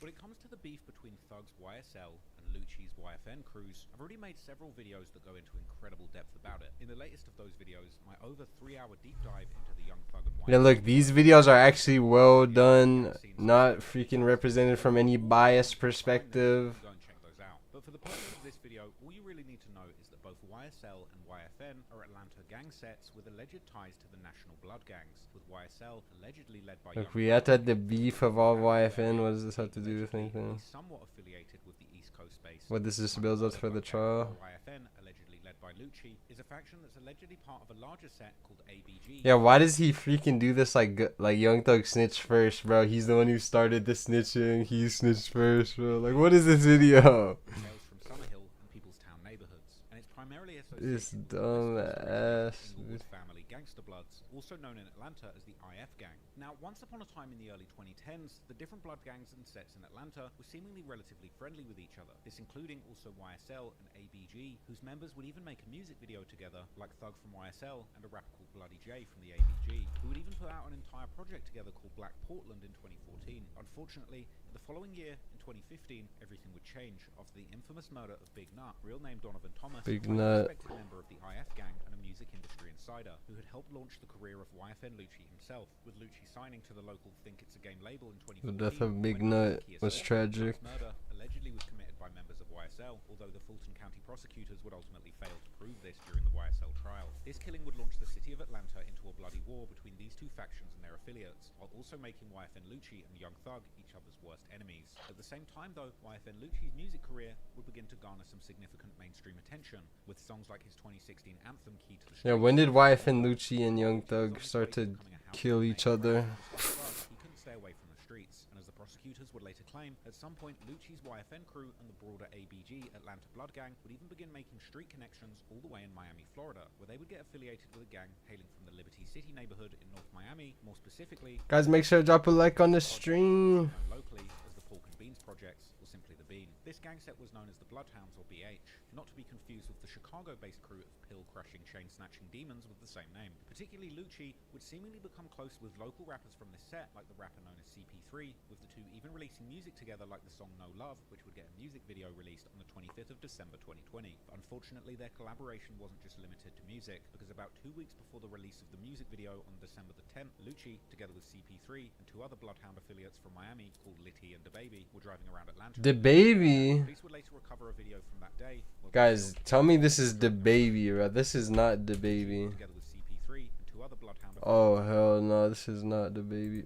When it comes to the beef between Thug's YSL and Lucci's YFN crews, I've already made several videos that go into incredible depth about it. In the latest of those videos, my over 3-hour deep dive into the young Thug and YSL... Yeah, look, these videos are actually well done. Not freaking represented from any biased perspective. Go and check those out. But for the purpose of this video, all you really need to know is that both YSL and YFN are Atlanta gang sets with alleged ties to the National Blood gangs, with YSL allegedly led by... If we had to have the beef of all YFN, what does this have to do with anything? Somewhat affiliated with the East Coast base. What this just builds up for the trial? YFN, allegedly led by Lucci, is a faction that's allegedly part of a larger set called ABG. Yeah, why does he freaking do this like Young Thug snitched first, bro? He's the one who started the snitching. He snitched first, bro. Like, what is this video? From Summerhill and Peoplestown neighborhoods, and it's primarily This associated dumb with ass. family gangster bloods, also known in Atlanta as the IF gang. Now, once upon a time in the early 2010s, the different blood gangs and sets in Atlanta were seemingly relatively friendly with each other. This including also YSL and ABG, whose members would even make a music video together, like Thug from YSL and a rapper called Bloody J from the ABG, who would even put out an entire project together called Black Portland in 2014. Unfortunately, in the following year, in 2015, everything would change after the infamous murder of Big Nut, real name Donovan Thomas, Big a Nut. respected member of the IF gang and a music industry insider, who had helped launch the career of YFN Lucci himself, with Lucci signing to the local Think It's a Game label in 2014. The death of Big Nut was tragic. Murder allegedly was committed by members of YSL, although the Fulton County prosecutors would ultimately fail to prove this during the YSL trial. This killing would launch the city of Atlanta into a bloody war between these two factions and their affiliates, while also making YFN Lucci and Young Thug each other's worst enemies. At the same time though, YFN Lucci's music career would begin to garner some significant mainstream attention, with songs like his 2016 anthem Key to the Streets. Yeah, when did YFN Lucci and Young Thug start to kill each other? He couldn't stay away from the streets, and as the prosecutors would later claim, at some point Lucci's YFN crew and the broader ABG Atlanta Blood Gang would even begin making street connections all the way in Miami, Florida, where they would get affiliated with a gang hailing from the Liberty City neighborhood in North Miami, more specifically... Guys, make sure to drop a like on the stream. ...locally as the Pork and Beans Projects, or simply the Bean. This gang set was known as the Bloodhounds, or BH, not to be confused with the Chicago-based crew of hill-crushing, chain-snatching demons with the same name. Particularly Lucci would seemingly become close with local rappers from this set, like the rapper known as CP3, with the two even releasing music together like the song No Love, which would get a music video released on the 25th of December 2020. But unfortunately, their collaboration wasn't just limited to music, because about 2 weeks before the release of the music video on December the 10th, Lucci, together with CP3 and two other Bloodhound affiliates from Miami called Litty and DaBaby, were driving around Atlanta. DaBaby? Police would later recover a video from that day. Guys, tell me this is DaBaby, bro. This is not DaBaby. Together with CP3 and two other Bloodhound Oh hell no, this is not DaBaby.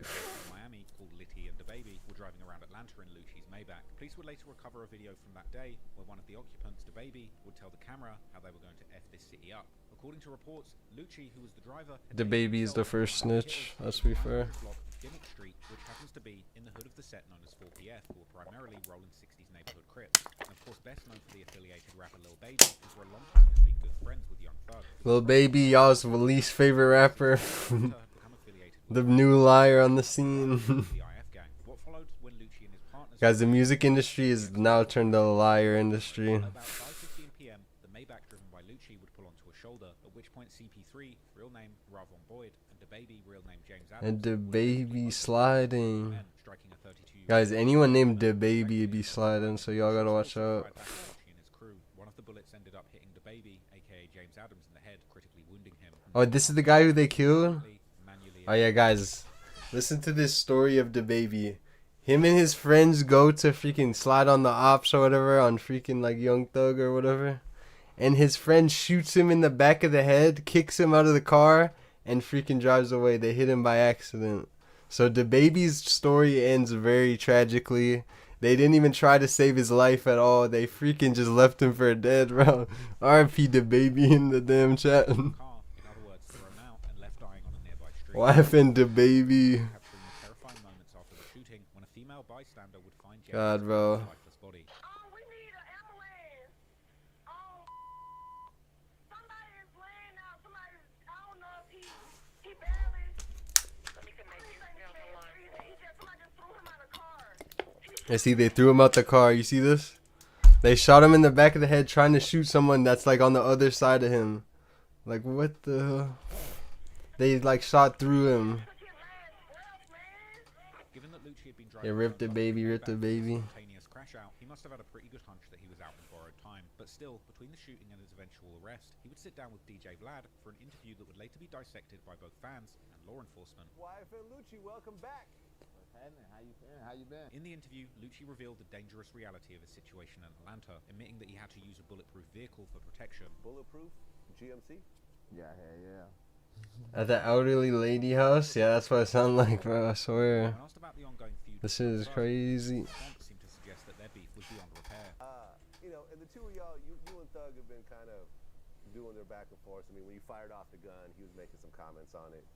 Miami called Litty and DaBaby were driving around Atlanta in Lucci's Maybach. Police would later recover a video from that day where one of the occupants, DaBaby, would tell the camera how they were going to F this city up. According to reports, Lucci, who was the driver, DaBaby is the first snitch, let's be fair. Gimmick Street, which happens to be in the hood of the set known as 4PF, who were primarily rolling 60s neighborhood crips. And of course, best known for the affiliated rapper Lil Baby, who for a long time has been good friends with Young Thug. Lil Baby, y'all's least favorite rapper. The new liar on the scene. Guys, the music industry is now turned to the liar industry. About 5:15 p.m., the Maybach driven by Lucci would pull onto a shoulder, at which point CP3, real name Ravon Boyd, and DaBaby, real name James Adams, And DaBaby sliding. Guys, anyone named DaBaby be sliding, so y'all gotta watch out. One of the bullets ended up hitting DaBaby, aka James Adams, in the head, critically wounding him. Oh, this is the guy who they killed? Oh yeah, guys, listen to this story of DaBaby. Him and his friends go to freaking slide on the ops or whatever on freaking like Young Thug or whatever. And his friend shoots him in the back of the head, kicks him out of the car, and freaking drives away. They hit him by accident. So DaBaby's story ends very tragically. They didn't even try to save his life at all. They freaking just left him for dead, bro. RIP DaBaby in the damn chat. YFN DaBaby. God, bro. I see they threw him out the car. You see this? They shot him in the back of the head trying to shoot someone that's like on the other side of him. Like what the hell? They like shot through him. Yeah, rip DaBaby, rip DaBaby. He must have had a pretty good hunch that he was out on borrowed time. But still, between the shooting and his eventual arrest, he would sit down with DJ Vlad for an interview that would later be dissected by both fans and law enforcement. YFN Lucci, welcome back. How you been? How you been? In the interview, Lucci revealed the dangerous reality of his situation in Atlanta, admitting that he had to use a bulletproof vehicle for protection. Bulletproof? GMC? Yeah, yeah. At the elderly lady house? Yeah, that's what it sounded like, bro. I swear. This shit is crazy. Seemed to suggest that their beef was beyond repair. You know, and the two of y'all, you and Thug have been kind of doing their back and forth. I mean, when you fired off the gun, he was making some comments on it.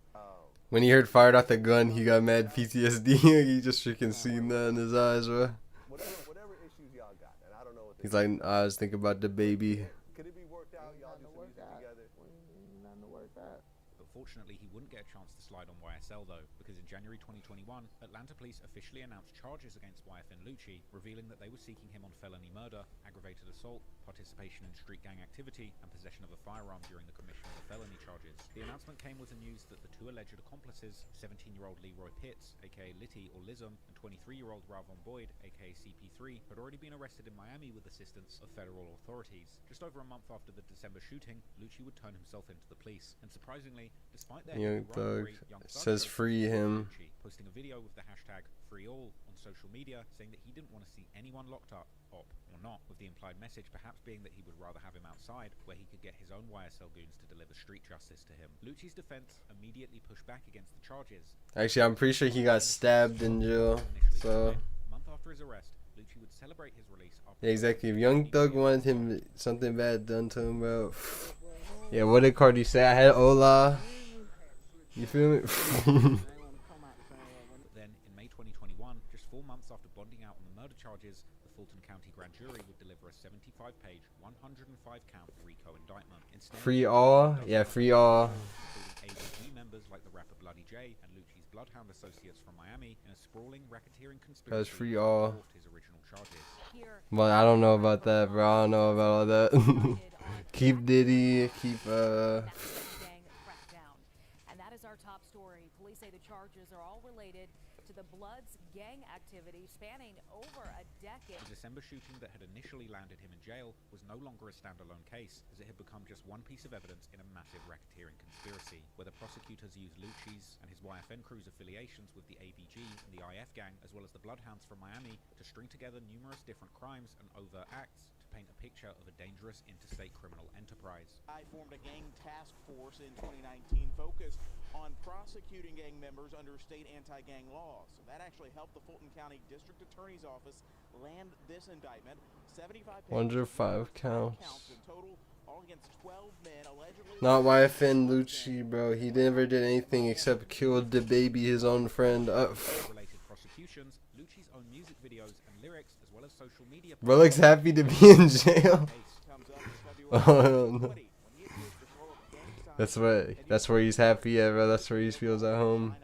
When he heard fired off the gun, he got mad PTSD. He just freaking seen that in his eyes, bro. Whatever issues y'all got, and I don't know what he's like, I was thinking about DaBaby. Could it be worked out? Y'all do some music together? Nothing to work out. But fortunately, he wouldn't get a chance to slide on YSL though, because in January 2021, Atlanta police officially announced charges against YFN Lucci, revealing that they were seeking him on felony murder, aggravated assault, participation in street gang activity, and possession of a firearm during the commission of the felony charges. The announcement came with the news that the two alleged accomplices, 17-year-old Leroy Pitts, aka Litty or Lism, and 23-year-old Ravon Boyd, aka CP3, had already been arrested in Miami with assistance of federal authorities. Just over a month after the December shooting, Lucci would turn himself into the police, and surprisingly, despite their Young Thug Young Thug says free him. posting a video with the hashtag #FreeAll on social media, saying that he didn't want to see anyone locked up, op or not, with the implied message perhaps being that he would rather have him outside, where he could get his own YSL goons to deliver street justice to him. Lucci's defense immediately pushed back against the charges. Actually, I'm pretty sure he got stabbed in jail. So a month after his arrest, Lucci would celebrate his release. yeah, exactly. If Young Thug wanted him something bad done to him, bro. Yeah, what did Cardi say? I had Ola. You feel me? Then, in May 2021, just 4 months after bonding out on the murder charges, the Fulton County grand jury would deliver a 75-page, 105-count RICO indictment. Instead, Free all? Yeah, free all. ABG members like the rapper Bloody J and Lucci's Bloodhound associates from Miami in a sprawling racketeering conspiracy. That's free all. His original charges. Well, I don't know about that, bro. I don't know about all that. Keep Diddy, keep Gang cracked down. And that is our top story. Police say the charges are all related to the Bloods gang activity spanning over a decade. The December shooting that had initially landed him in jail was no longer a standalone case, as it had become just one piece of evidence in a massive racketeering conspiracy, where the prosecutors used Lucci's and his YFN crew's affiliations with the ABG and the IF gang, as well as the Bloodhounds from Miami, to string together numerous different crimes and overt acts to paint a picture of a dangerous interstate criminal enterprise. I formed a gang task force in 2019 focused on prosecuting gang members under state anti-gang laws. So that actually helped the Fulton County District Attorney's Office land this indictment. 75 105 counts. in total, all against 12 men allegedly. Not YFN Lucci, bro. He never did anything except killed the baby, his own friend. Related prosecutions, Lucci's own music videos and lyrics, as well as social media. Bro looks happy to be in jail. Oh no. That's where he's happy at, bro. That's where he feels at home.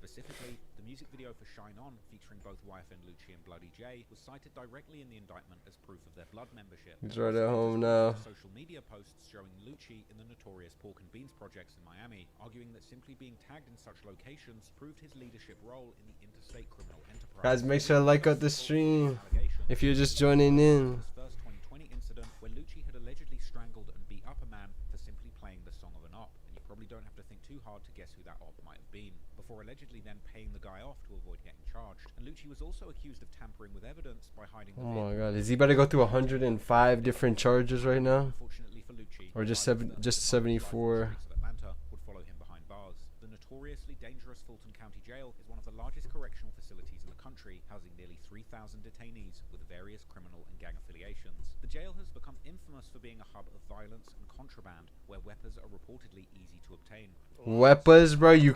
Specifically, the music video for Shine On, featuring both YFN Lucci and Bloody J, was cited directly in the indictment as proof of their blood membership. He's right at home now. Social media posts showing Lucci in the notorious Pork and Beans projects in Miami, arguing that simply being tagged in such locations proved his leadership role in the interstate criminal enterprise. Guys, make sure to like out the stream if you're just joining in. First 2020 incident where Lucci had allegedly strangled and beat up a man for simply playing the song of an op, and you probably don't have to think too hard to guess who that op might have been, before allegedly then paying the guy off to avoid getting charged. And Lucci was also accused of tampering with evidence by hiding the Oh my god, is he about to go through 105 different charges right now? Unfortunately for Lucci, Or just 74? Atlanta would follow him behind bars. The notoriously dangerous Fulton County Jail is one of the largest correctional facilities in the country, housing nearly 3,000 detainees with various criminal and gang affiliations. The jail has become infamous for being a hub of violence and contraband, where weapons are reportedly easy to obtain. Weapons, bro, you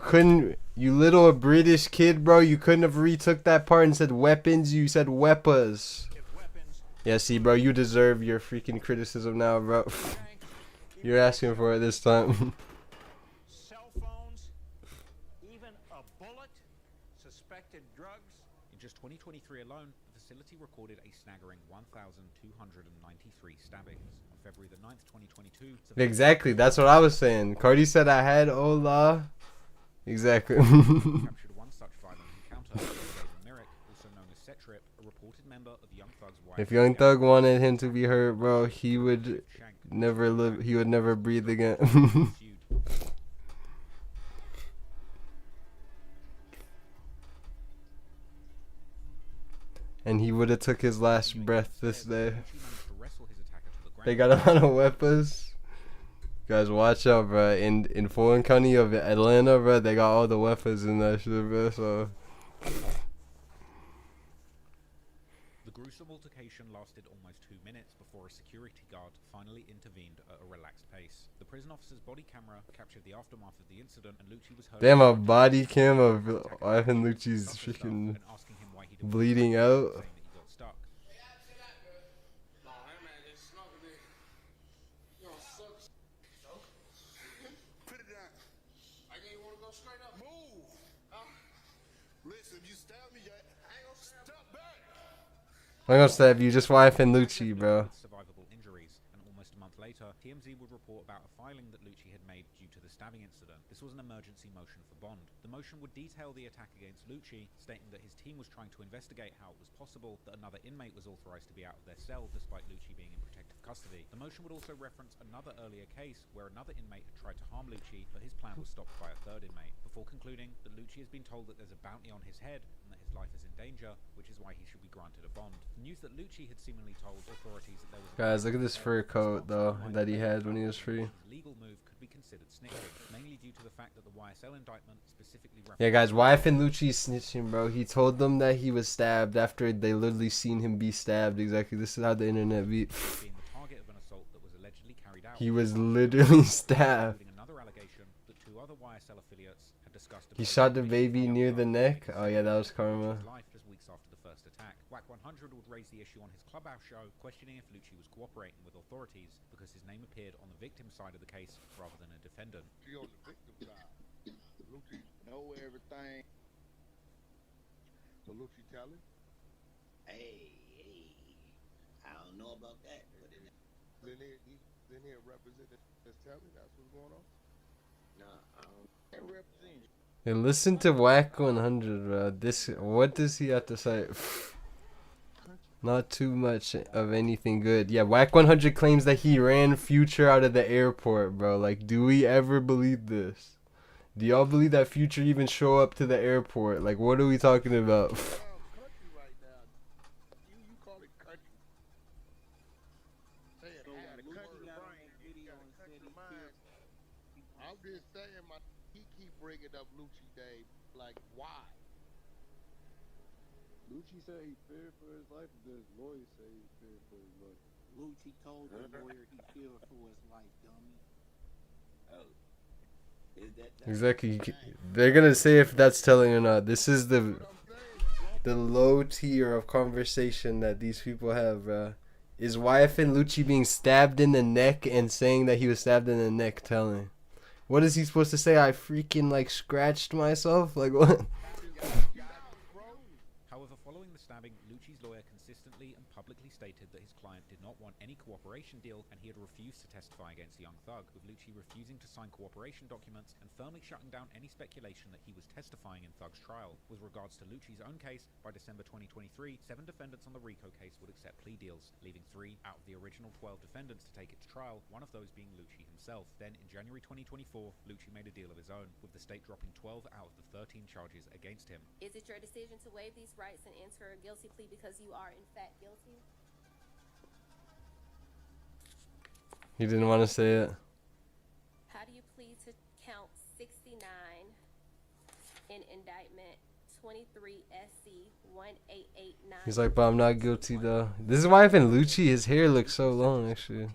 little British kid, bro, you couldn't have retook that part and said weapons, you said weapons. Yeah, see, bro, you deserve your freaking criticism now, bro. You're asking for it this time. Cell phones, even a bullet, suspected drugs. In just 2023 alone, the facility recorded a staggering 1,293 stabbings. On February the 9th, 2022... Exactly, that's what I was saying. Cardi said I had Ola. Exactly. captured one such violent encounter. Merrick, also known as Setrip, a reported member of Young Thug's wife. If Young Thug wanted him to be hurt, bro, he would never live. He would never breathe again. And he would have took his last breath this day. They got a lot of weapons. Guys, watch out, bro. In Fulton County of Atlanta, bro, they got all the weapons in that shit, bro. So. The gruesome altercation lasted almost 2 minutes before a security guard finally intervened at a relaxed pace. The prison officer's body camera captured the aftermath of the incident, and Lucci was heard. Damn, a body cam of YFN Lucci's freaking bleeding out. I'm gonna stab you, just YFN Lucci, bro. Survivable injuries, and almost a month later, TMZ would report about a filing that Lucci had made due to the stabbing incident. This was an emergency motion for bond. The motion would detail the attack against Lucci, stating that his team was trying to investigate how it was possible that another inmate was authorized to be out of their cell despite Lucci being in protective custody. The motion would also reference another earlier case where another inmate had tried to harm Lucci, but his plan was stopped by a third inmate, before concluding that Lucci has been told that there's a bounty on his head and that his life is in danger, which is why he should be granted a bond. The news that Lucci had seemingly told authorities that there was Guys, look at this fur coat though that he had when he was free. legal move could be considered snitching, mainly due to the fact that the YSL indictment specifically Yeah, guys, YFN Lucci's snitching, bro. He told them that he was stabbed after they literally seen him be stabbed. Exactly, this is how the internet beat. being the target of an assault that was allegedly carried out. He was literally stabbed. Another allegation that 2 other YSL affiliates had discussed. He shot the baby near the neck. Oh yeah, that was karma. Life just weeks after the first attack. WAC 100 would raise the issue on his Clubhouse show, questioning if Lucci was cooperating with authorities because his name appeared on the victim side of the case rather than a defendant. She on the victim side. Lucci know everything. So Lucci tell him? Hey, I don't know about that. But in here representing this telling that's what's going on? Nah, I don't represent you. Hey, listen to Whack 100, bro. What does he have to say? Not too much of anything good. Yeah, Whack 100 claims that he ran Future out of the airport, bro. Like, do we ever believe this? Do y'all believe that Future even show up to the airport? Like, what are we talking about? Country right now. You call it country. Say it, I got a country brain. You got a country mind. I'm just saying, he keep bringing up Lucci Day. Like, why? Lucci said he feared for his life, but his lawyer say he feared for his life. Lucci told the lawyer he feared for his life, dummy. Oh. Is that Exactly. They're gonna say if that's telling or not. This is the low tier of conversation that these people have, bro. Is YFN Lucci being stabbed in the neck and saying that he was stabbed in the neck telling? What is he supposed to say? I freaking like scratched myself? Like what? However, following the stabbing, Lucci's lawyer consistently and publicly stated that his client did not want any cooperation deal and he had refused to testify against the young thug, with Lucci refusing to sign cooperation documents and firmly shutting down any speculation that he was testifying in Thug's trial. With regards to Lucci's own case, by December 2023, 7 defendants on the RICO case would accept plea deals, leaving 3 out of the original 12 defendants to take its trial, one of those being Lucci himself. Then, in January 2024, Lucci made a deal of his own, with the state dropping 12 out of the 13 charges against him. Is it your decision to waive these rights and enter a guilty plea because you are in fact guilty? He didn't want to say it. How do you plead to count 69 in indictment 23 SC 1889? He's like, but I'm not guilty though. This is why even Lucci, his hair looks so long actually.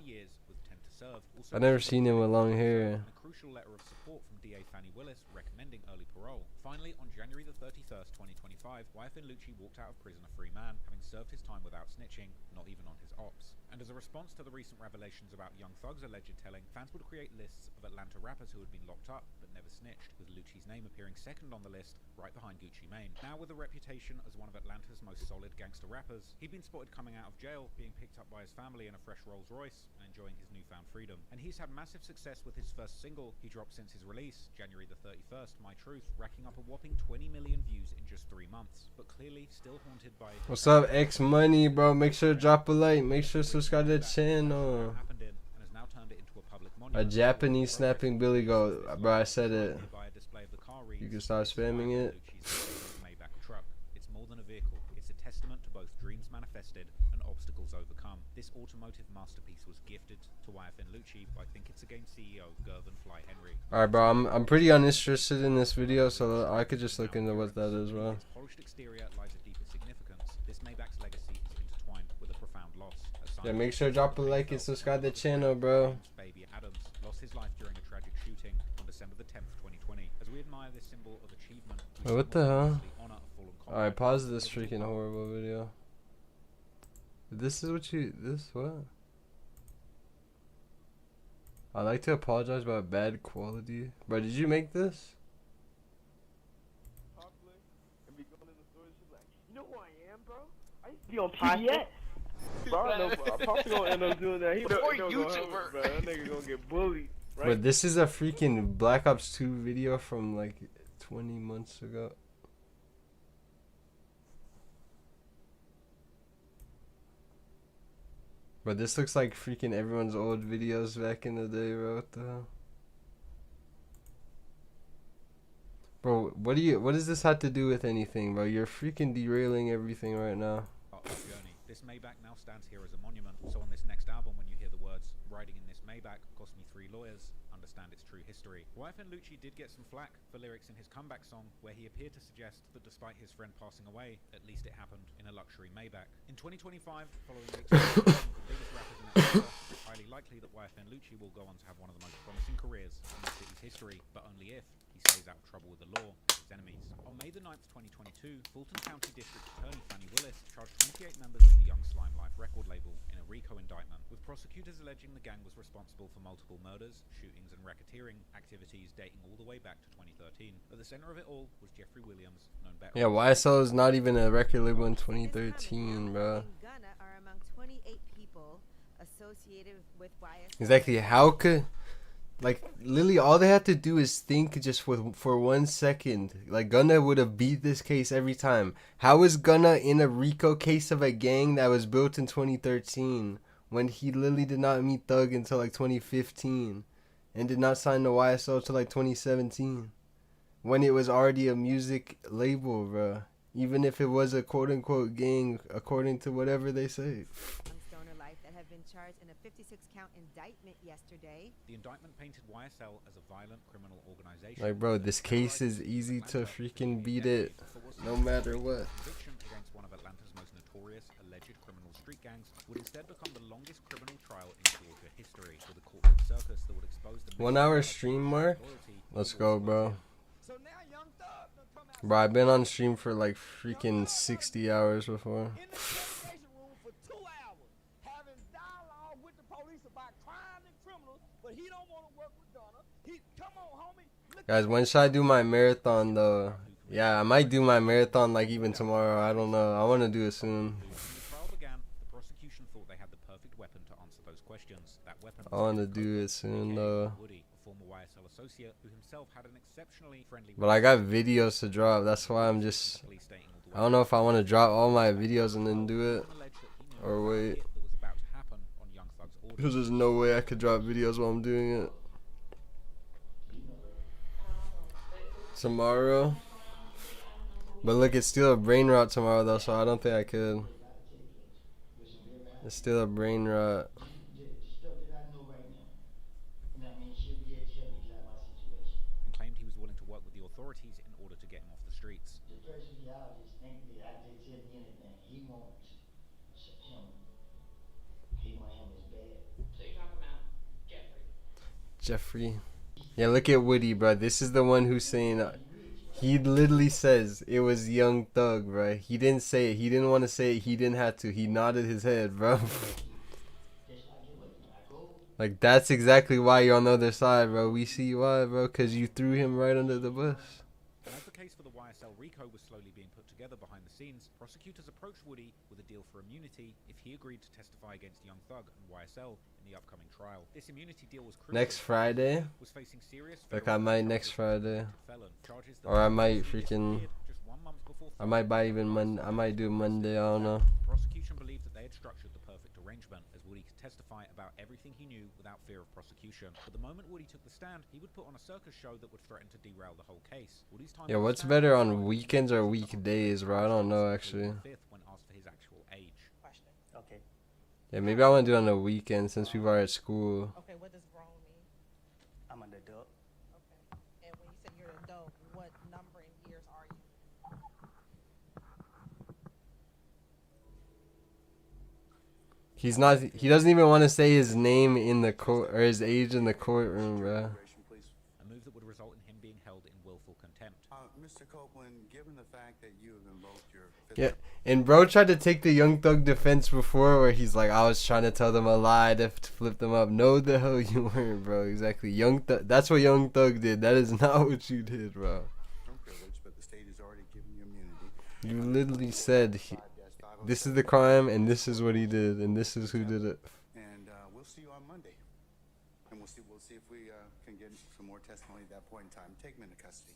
I've never seen him with long hair. A crucial letter of support from DA Fannie Willis recommending early parole. Finally, on January the 31st, 2025, YFN Lucci walked out of prison a free man, having served his time without snitching, not even on his ops. And as a response to the recent revelations about Young Thug's alleged telling, fans would create lists of Atlanta rappers who had been locked up but never snitched, with Lucci's name appearing second on the list, right behind Gucci Mane. Now with a reputation as one of Atlanta's most solid gangster rappers, he'd been spotted coming out of jail, being picked up by his family in a fresh Rolls Royce, and enjoying his newfound freedom. And he's had massive success with his first single he dropped since his release, January the 31st, My Truth, racking up a whopping 20 million views in just 3 months, but clearly still haunted by... What's up, X Money, bro? Make sure to drop a like. Make sure to subscribe to the channel. A Japanese snapping Billy Goat, bro. I said it. You can start spamming it. It's more than a vehicle. It's a testament to both dreams manifested and obstacles overcome. This automotive masterpiece was gifted to YFN Lucci by Think It's a Game CEO Gervin Fly Henry. Alright, bro. I'm pretty uninterested in this video, so I could just look into what that is, bro. Its polished exterior lies a deeper significance. This Maybach's legacy is intertwined with a profound loss. Yeah, make sure to drop a like and subscribe to the channel, bro. Baby Adams lost his life during a tragic shooting on December the 10th, 2020. As we admire this symbol of achievement, Wait, what the hell? Alright, pause this freaking horrible video. This is what you... what? I'd like to apologize about bad quality. Bro, did you make this? You know who I am, bro? I used to be on PBS. Bro, I know, bro. Poppy gonna end up doing that. He don't YouTuber. Bro. That nigga gonna get bullied. Right? But this is a freaking Black Ops 2 video from like 20 months ago. But this looks like freaking everyone's old videos back in the day, bro. What the hell? Bro, what does this have to do with anything, bro? You're freaking derailing everything right now. Journey. This Maybach now stands here as a monument. So on this next album, when you hear the words "riding in this Maybach cost me 3 lawyers," understand its true history. YFN Lucci did get some flack for lyrics in his comeback song, where he appeared to suggest that despite his friend passing away, at least it happened in a luxury Maybach. In 2025, following the experience of the biggest rappers in Atlanta, it's highly likely that YFN Lucci will go on to have one of the most promising careers in the city's history, but only if he stays out of trouble with the law and his enemies. On May the 9th, 2022, Fulton County District Attorney Fannie Willis charged 28 members of the Young Slime Life record label in a RICO indictment, with prosecutors alleging the gang was responsible for multiple murders, shootings and racketeering activities dating all the way back to 2013. At the center of it all was Jeffrey Williams, known better. Yeah, YSL is not even a record label in 2013, bro. Ghana are among 28 people associated with YSL. Exactly. How could, like, literally all they had to do is think just for 1 second. Like, Gunna would have beat this case every time. How is Gunna in a RICO case of a gang that was built in 2013 when he literally did not meet Thug until like 2015 and did not sign the YSL till like 2017 when it was already a music label, bro? Even if it was a quote-unquote gang, according to whatever they say. Stoner Life that have been charged in a 56-count indictment yesterday. The indictment painted YSL as a violent criminal organization. Like, bro, this case is easy to freaking beat it, no matter what. Conviction against one of Atlanta's most notorious alleged criminal street gangs would instead become the longest criminal trial in Georgia history, with a courtroom circus that would expose the 1 hour stream mark? Let's go, bro. Bro, I've been on stream for like freaking 60 hours before. Guys, when should I do my marathon though? Yeah, I might do my marathon like even tomorrow. I don't know. I want to do it soon. I want to do it soon though. But I got videos to drop. That's why I'm just... I don't know if I want to drop all my videos and then do it. Or wait. Because there's no way I could drop videos while I'm doing it. Tomorrow. But look, it's still a brain rot tomorrow though, so I don't think I could. It's still a brain rot. And claimed he was willing to work with the authorities in order to get him off the streets. The personologist think that I just tell me anything. He wants him. He want him as bad. So you're talking about Jeffrey? Jeffrey. Yeah, look at Woody, bro. This is the one who's saying... he literally says it was Young Thug, bro. He didn't say it. He didn't want to say it. He didn't have to. He nodded his head, bro. Like, that's exactly why you're on the other side, bro. We see why, bro. Because you threw him right under the bus. As the case for the YSL RICO was slowly being put together behind the scenes, prosecutors approached Woody with a deal for immunity if he agreed to testify against Young Thug and YSL in the upcoming trial. This immunity deal was crucial. Next Friday? Was facing serious Like, I might next Friday. Or I might freaking... I might buy even Monday. I might do Monday, I don't know. Prosecution believed that they had structured the perfect arrangement, as Woody could testify about everything he knew without fear of prosecution. But the moment Woody took the stand, he would put on a circus show that would threaten to derail the whole case. Woody's time Yeah, what's better on weekends or weekdays, bro? I don't know, actually. when asked for his actual age. Okay. Yeah, maybe I want to do it on the weekend since people are at school. Okay, what does grown mean? I'm an adult. Okay. And when you say you're an adult, what number in years are you? He's not. He doesn't even want to say his name in the court or his age in the courtroom, bro. A move that would result in him being held in willful contempt. Mr. Copeland, given the fact that you have invoked your... Yeah, and bro tried to take the Young Thug defense before, where he's like, I was trying to tell them a lie to flip them up. No, the hell you weren't, bro. Exactly. Young Thug. That's what Young Thug did. That is not what you did, bro. But the state has already given you immunity. You literally said this is the crime, and this is what he did, and this is who did it. And we'll see you on Monday. And we'll see if we can get some more testimony at that point in time. Take him into custody.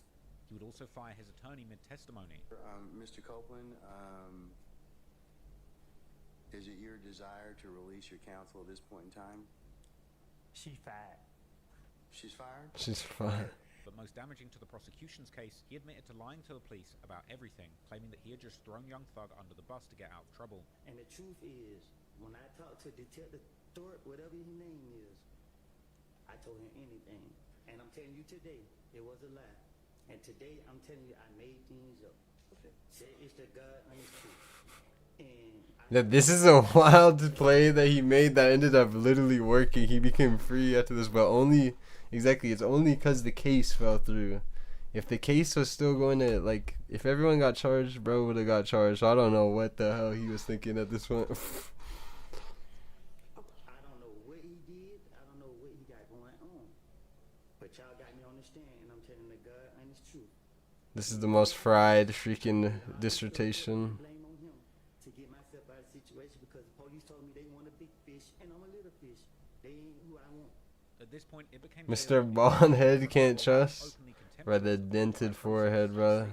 He would also fire his attorney mid-testimony. Mr. Copeland, is it your desire to release your counsel at this point in time? She fired. She's fired? She's fired. But most damaging to the prosecution's case, he admitted to lying to the police about everything, claiming that he had just thrown Young Thug under the bus to get out of trouble. And the truth is, when I talked to Detective Thorpe, whatever his name is, I told him anything. And I'm telling you today, it was a lie. And today, I'm telling you, I made things up. Say it's the God honest truth. That this is a wild play that he made that ended up literally working. He became free after this, but only... Exactly, it's only because the case fell through. If the case was still going to, like, if everyone got charged, bro would have got charged. So I don't know what the hell he was thinking at this point. I don't know what he did. I don't know what he got going on. But y'all got me on the stand, and I'm telling the God honest truth. This is the most fried freaking dissertation. Blame on him to get myself out of the situation because the police told me they want a big fish, and I'm a little fish. this point, it became Mr. Bald Head can't trust. Bro, the dented forehead, bro.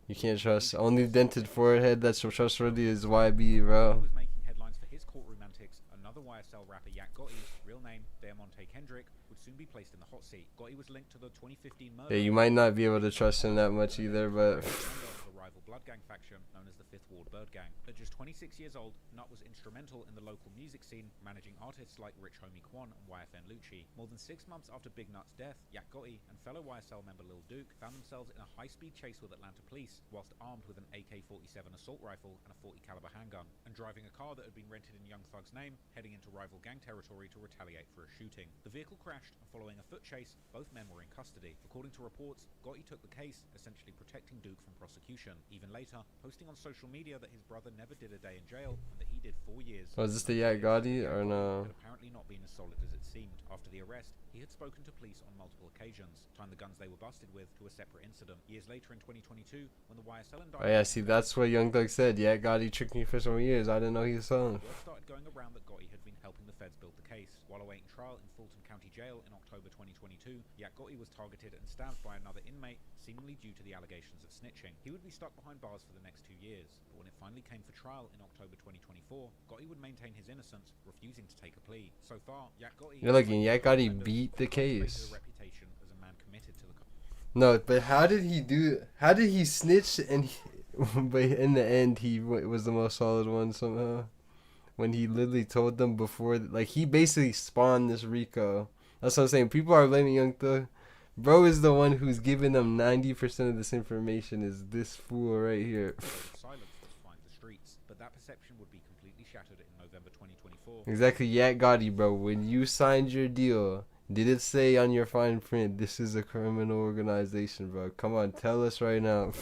You can't trust. Only dented forehead that's trustworthy is YB, bro. was making headlines for his courtroom antics. Another YSL rapper, Yak Gotti, real name Diamante Kendrick, would soon be placed in the hot seat. Gotti was linked to the 2015 murder. Yeah, you might not be able to trust him that much either, but. The rival blood gang faction known as the Fifth Ward Bird Gang. At just 26 years old, Nut was instrumental in the local music scene, managing artists like Rich Homie Quan and YFN Lucci. More than 6 months after Big Nut's death, Yak Gotti and fellow YSL member Lil Duke found themselves in a high-speed chase with Atlanta police, whilst armed with an AK-47 assault rifle and a .40 caliber handgun, and driving a car that had been rented in Young Thug's name, heading into rival gang territory to retaliate for a shooting. The vehicle crashed, and following a foot chase, both men were in custody. According to reports, Gotti took the case, essentially protecting Duke from prosecution. Even later, posting on social media that his brother never did a day in jail and that he did 4 years. Was this the Yak Gotti or no? Had apparently not been as solid as it seemed. After the arrest, he had spoken to police on multiple occasions, tying the guns they were busted with to a separate incident. Years later in 2022, when the YSL indictment... Oh yeah, see, that's what Young Thug said. Yak Gotti tricked me for some years. I didn't know he was selling. Word started going around that Gotti had been helping the feds build the case. While awaiting trial in Fulton County Jail in October 2022, Yak Gotti was targeted and stabbed by another inmate, seemingly due to the allegations of snitching. He would be stuck behind bars for the next 2 years, but when it finally came for trial in October 2024, Gotti would maintain his innocence, refusing to take a plea. So far, Yak Gotti... You're looking, Yak Gotti beat the case. No, but how did he snitch and but in the end he was the most solid one somehow? When he literally told them before, like, he basically spawned this RICO. That's what I'm saying. People are blaming Young Thug. Bro is the one who's giving them 90% of this information. Is this fool right here? Silence was fine the streets, but that perception would be completely shattered in November 2024. Exactly, Yak Gotti, bro. When you signed your deal, did it say on your fine print, this is a criminal organization, bro? Come on, tell us right now.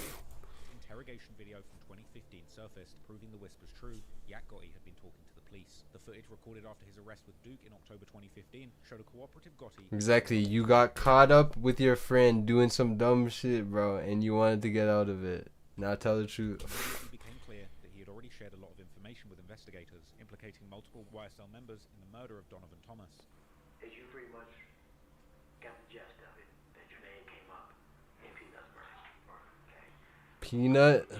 Interrogation video from 2015 surfaced, proving the whispers true. Yak Gotti had been talking to the police. The footage recorded after his arrest with Duke in October 2015 showed a cooperative Gotti. Exactly, you got caught up with your friend doing some dumb shit, bro, and you wanted to get out of it. Now tell the truth. It became clear that he had already shared a lot of information with investigators, implicating multiple YSL members in the murder of Donovan Thomas. As you pretty much got the gist of it, that your name came up in Peanut's murder, okay? Peanut?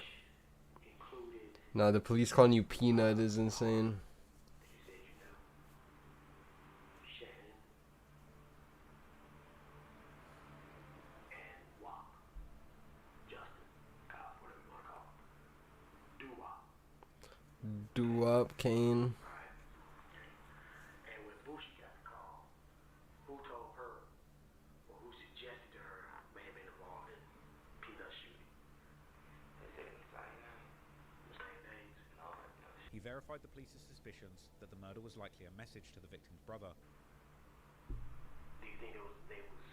Nah, the police calling you Peanut is insane. Do up, Kane. And when Bushi got the call, who told her, or who suggested to her, may have been involved in Peanut's shooting? They said the same name. The same names? No. He verified the police's suspicions that the murder was likely a message to the victim's brother. Do you think they was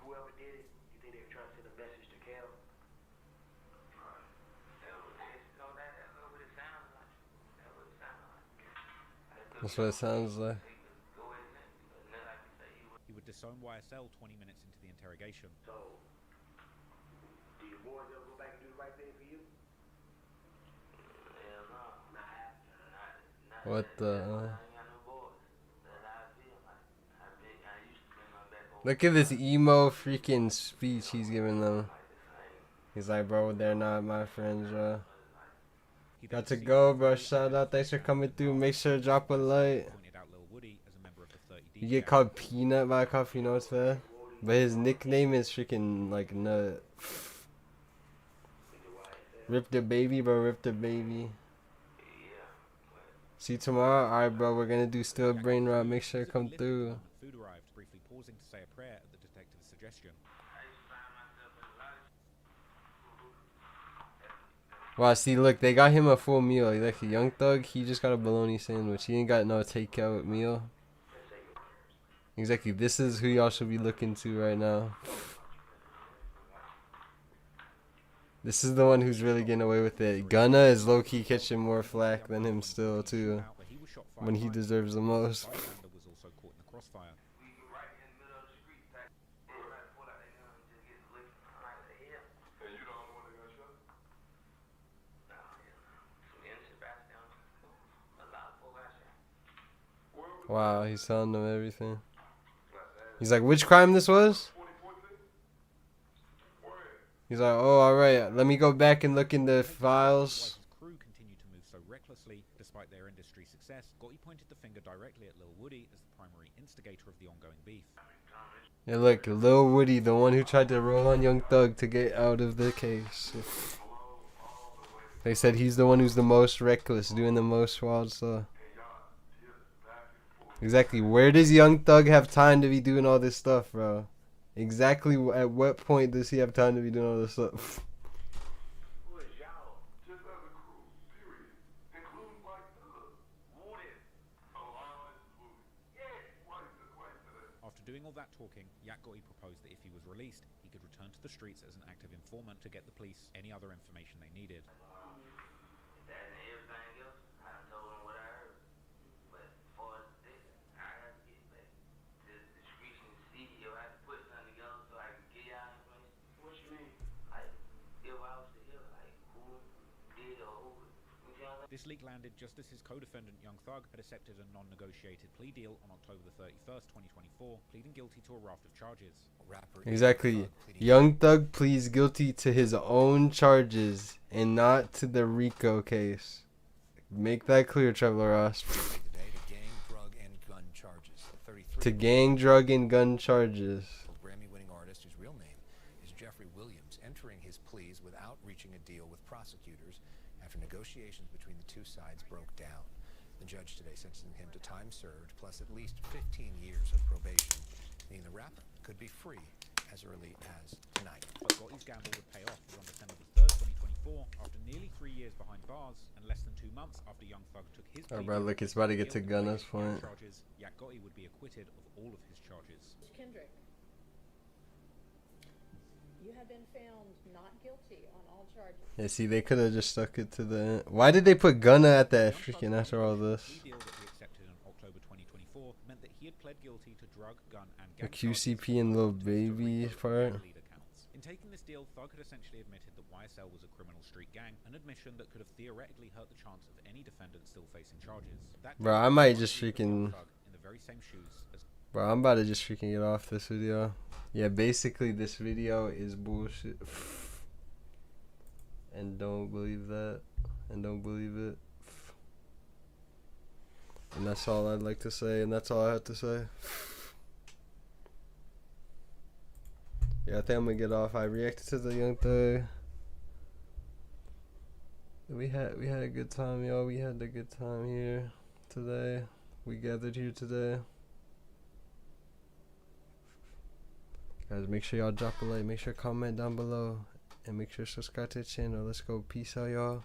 whoever did it, you think they were trying to send a message to Cal? That's what it sounds like. He would disown YSL 20 minutes into the interrogation. So, do your boys ever go back and do the right thing for you? Hell no. What the? Look at this emo freaking speech he's giving them. He's like, bro, they're not my friends, bro. Got to go, bro. Shout out. Thanks for coming through. Make sure to drop a like. You get called Peanut by a cop, you know what's fair? But his nickname is freaking like Nut. Rip the baby, bro. Rip the baby. See you tomorrow? Alright, bro. We're gonna do still brain rot. Make sure to come through. Food arrived, briefly pausing to say a prayer at the detective's suggestion. Wow, see, look, they got him a full meal. Like a Young Thug, he just got a bologna sandwich. He ain't got no takeout meal. Exactly, this is who y'all should be looking to right now. This is the one who's really getting away with it. Gunna is low-key catching more flack than him still, too. When he deserves the most. Was also caught in the crossfire. Wow, he's telling them everything. He's like, which crime this was? He's like, oh, all right. Let me go back and look in the files. Crew continue to move so recklessly despite their industry success. Gotti pointed the finger directly at Lil Woody as the primary instigator of the ongoing beef. Yeah, look, Lil Woody, the one who tried to roll on Young Thug to get out of the case. They said he's the one who's the most reckless, doing the most wild stuff. Exactly. Where does Young Thug have time to be doing all this stuff, bro? Exactly at what point does he have time to be doing all this stuff? After doing all that talking, Gotti proposed that if he was released, he could return to the streets as an active informant to get the police any other information they needed. This leak landed just as his co-defendant Young Thug had accepted a non-negotiated plea deal on October the 31st, 2024, pleading guilty to a raft of charges. Exactly. Young Thug pleads guilty to his own charges and not to the RICO case. Make that clear, Trevor Ross. To gang, drug, and gun charges. Grammy-winning artist whose real name is Jeffrey Williams, entering his pleas without reaching a deal with prosecutors after negotiations between the two sides broke down. The judge today sentencing him to time served plus at least 15 years of probation, meaning the rapper could be free as early as tonight. But Gotti's gamble would pay off on December the 3rd, 2024, after nearly 3 years behind bars and less than 2 months after Young Thug took his Oh, bro, look, it's about to get to Gunna's point. charges, Gotti would be acquitted of all of his charges. Kendrick, you have been found not guilty on all charges. Yeah, see, they could have just stuck it to the end. Why did they put Gunna at that freaking after all this? The deal that he accepted in October 2024 meant that he had pled guilty to drug, gun, and The gang QCP and Lil Baby part. In taking this deal, Thug had essentially admitted that YSL was a criminal street gang, an admission that could have theoretically hurt the chance of any defendant still facing charges. That Bro, I might just freaking... in the very same shoes as Bro, I'm about to just freaking get off this video. Yeah, basically this video is bullshit. And don't believe that. And don't believe it. And that's all I'd like to say, and that's all I have to say. Yeah, I think I'm gonna get off. I reacted to the Young Thug. We had a good time, y'all. We had a good time here today. We gathered here today. Guys, make sure y'all drop a like. Make sure comment down below. And make sure to subscribe to the channel. Let's go. Peace out, y'all.